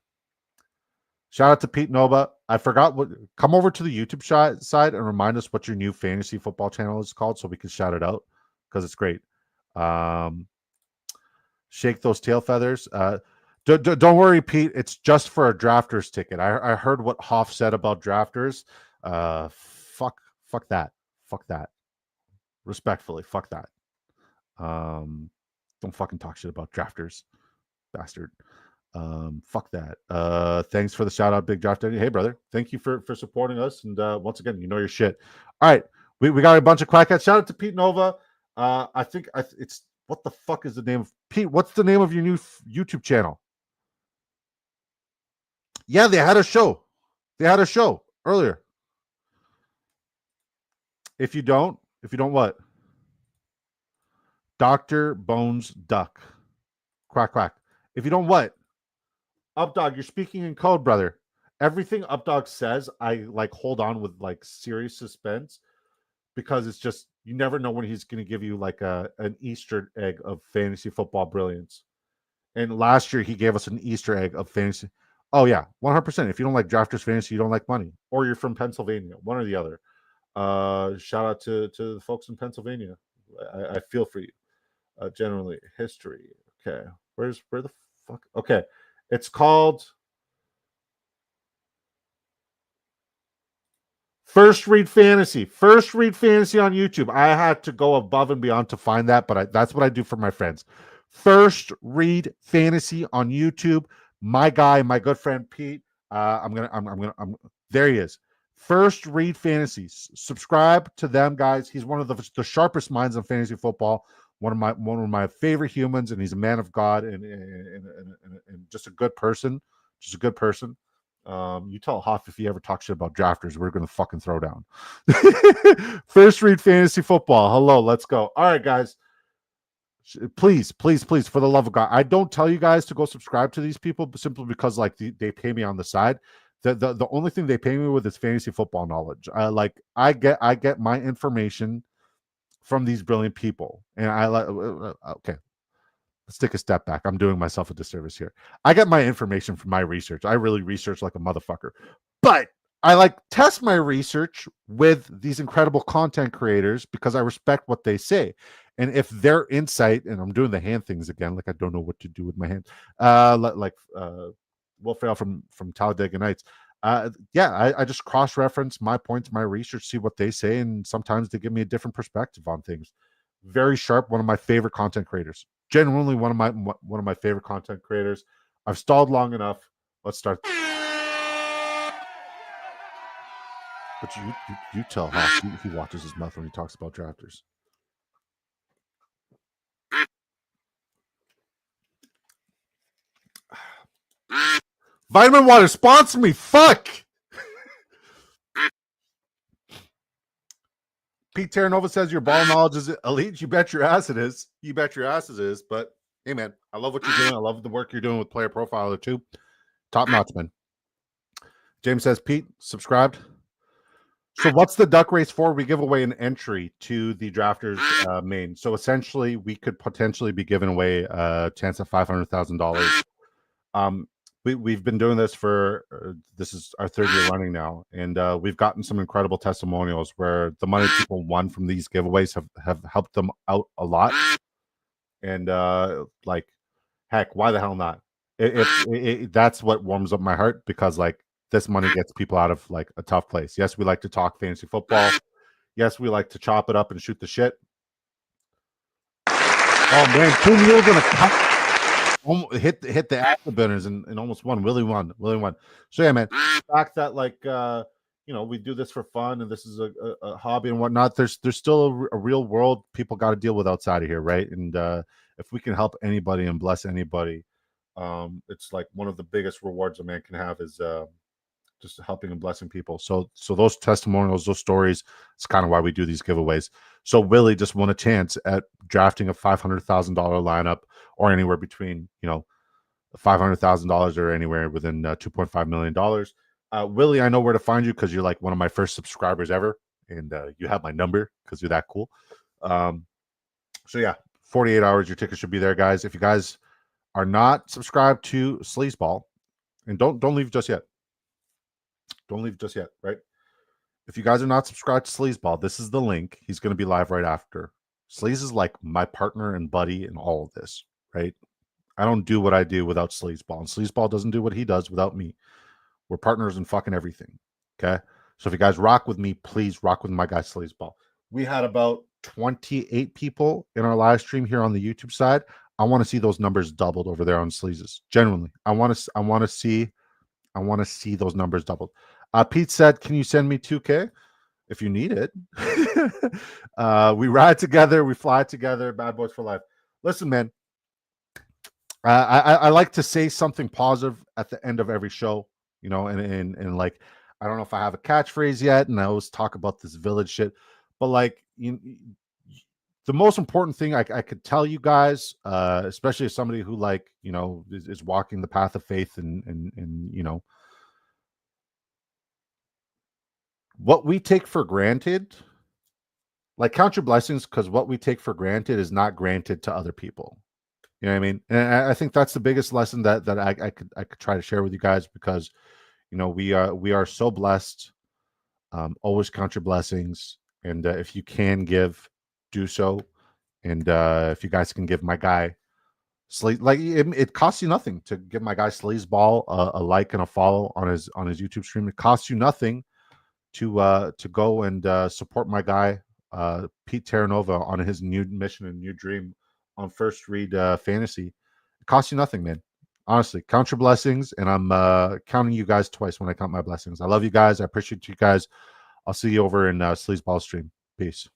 Shout out to Pete Nova. I forgot what. Come over to the YouTube side and remind us what your new fantasy football channel is called so we can shout it out because it's great. Shake those tail feathers. Don't worry, Pete. It's just for a drafters ticket. I heard what Hoff said about drafters. Fuck that. Fuck that. Respectfully, fuck that. Don't fucking talk shit about drafters, bastard. Fuck that. Thanks for the shout out, Big Draft Daddy. Hey, brother. Thank you for supporting us. And once again, you know your shit. All right. We got a bunch of quackheads. Shout out to Pete Nova. I think it's what the fuck is the name of Pete? What's the name of your new YouTube channel? Yeah, they had a show. They had a show earlier. If you don't what? Dr. Bones Duck. Quack, quack. If you don't what? Updog, you're speaking in code, brother. Everything Updog says, I like hold on with like serious suspense because it's just you never know when he's going to give you like an Easter egg of fantasy football brilliance. And last year he gave us an Easter egg of fantasy. Oh yeah, 100%. If you don't like drafters fantasy, you don't like money, or you're from Pennsylvania, one or the other. Shout out to the folks in Pennsylvania. I feel for you. Generally, history. Okay, where the fuck? Okay, it's called First Read Fantasy. First Read Fantasy on YouTube. I had to go above and beyond to find that, but that's what I do for my friends. First Read Fantasy on YouTube. My guy, my good friend Pete. I'm there he is. First Read Fantasy. Subscribe to them, guys. He's one of the sharpest minds in fantasy football. One of my favorite humans, and he's a man of God and just a good person. Just a good person. You tell Hoff if he ever talks shit about drafters, we're gonna fucking throw down. First Read Fantasy Football. Hello, let's go. All right, guys. Please, for the love of God, I don't tell you guys to go subscribe to these people simply because like they pay me on the side. The only thing they pay me with is fantasy football knowledge. I get my information from these brilliant people, and I like okay. Let's take a step back. I'm doing myself a disservice here. I get my information from my research. I really research like a motherfucker. But I like test my research with these incredible content creators because I respect what they say. And if their insight, and I'm doing the hand things again, like I don't know what to do with my hand, Will Ferrell from Talladega Nights. I just cross-reference my points, my research, see what they say, and sometimes they give me a different perspective on things. Very sharp, one of my favorite content creators. Genuinely one of my favorite content creators. I've stalled long enough. Let's start. But you tell Hoff he watches his mouth when he talks about drafters. Vitamin water, sponsor me. Fuck. Pete Terranova says your ball knowledge is elite. You bet your ass it is. You bet your ass it is. But hey, man, I love what you're doing. I love the work you're doing with Player Profiler too. Top notch, man. James says, Pete, subscribed. So what's the duck race for? We give away an entry to the drafters main. So essentially, we could potentially be giving away a chance at $500,000. We've been doing this for this is our third year running now, and we've gotten some incredible testimonials where the money people won from these giveaways have helped them out a lot. And like, heck, why the hell not? If that's what warms up my heart, because like this money gets people out of like a tough place. Yes, we like to talk fantasy football. Yes, we like to chop it up and shoot the shit. Oh man, 2 mules in a cup. Hit the afterburners and almost won. Willie won. So yeah, man. The fact that like we do this for fun and this is a hobby and whatnot. There's still a real world people got to deal with outside of here, right? And if we can help anybody and bless anybody, it's like one of the biggest rewards a man can have is just helping and blessing people. So those testimonials, those stories, it's kind of why we do these giveaways. So Willie just won a chance at drafting a $500,000 lineup, or anywhere between $500,000 or anywhere within $2.5 million. Willie, I know where to find you because you're like one of my first subscribers ever, and you have my number because you're that cool. So yeah, 48 hours, your ticket should be there, guys. If you guys are not subscribed to Sleazeball, and don't leave just yet. Don't leave just yet, right? If you guys are not subscribed to Sleazeball, this is the link. He's going to be live right after. Sleaze is like my partner and buddy in all of this, right? I don't do what I do without Sleazeball, and Sleazeball doesn't do what he does without me. We're partners in fucking everything, okay? So if you guys rock with me, please rock with my guy Sleazeball. We had about 28 people in our live stream here on the YouTube side. I want to see those numbers doubled over there on Sleazes. Genuinely, I want to see those numbers doubled. Pete said, "Can you send me 2K if you need it?" We ride together, we fly together. Bad boys for life. Listen, man. I like to say something positive at the end of every show, you know, and like, I don't know if I have a catchphrase yet, and I always talk about this village shit, but like, the most important thing I could tell you guys, especially as somebody who, like, you know, is walking the path of faith, and you know, what we take for granted, like, count your blessings, because what we take for granted is not granted to other people. You know what I mean? And I think that's the biggest lesson that I could try to share with you guys, because, you know, we are so blessed. Always count your blessings, and if you can give, do so. And if you guys can give my guy Sleaze, like, it costs you nothing to give my guy Sleazeball a like and a follow on his YouTube stream. It costs you nothing to go and support my guy Pete Terranova on his new mission and new dream on First Read Fantasy. It costs you nothing, man. Honestly, count your blessings, and I'm counting you guys twice when I count my blessings. I love you guys. I appreciate you guys. I'll see you over in Sleazeball stream. Peace.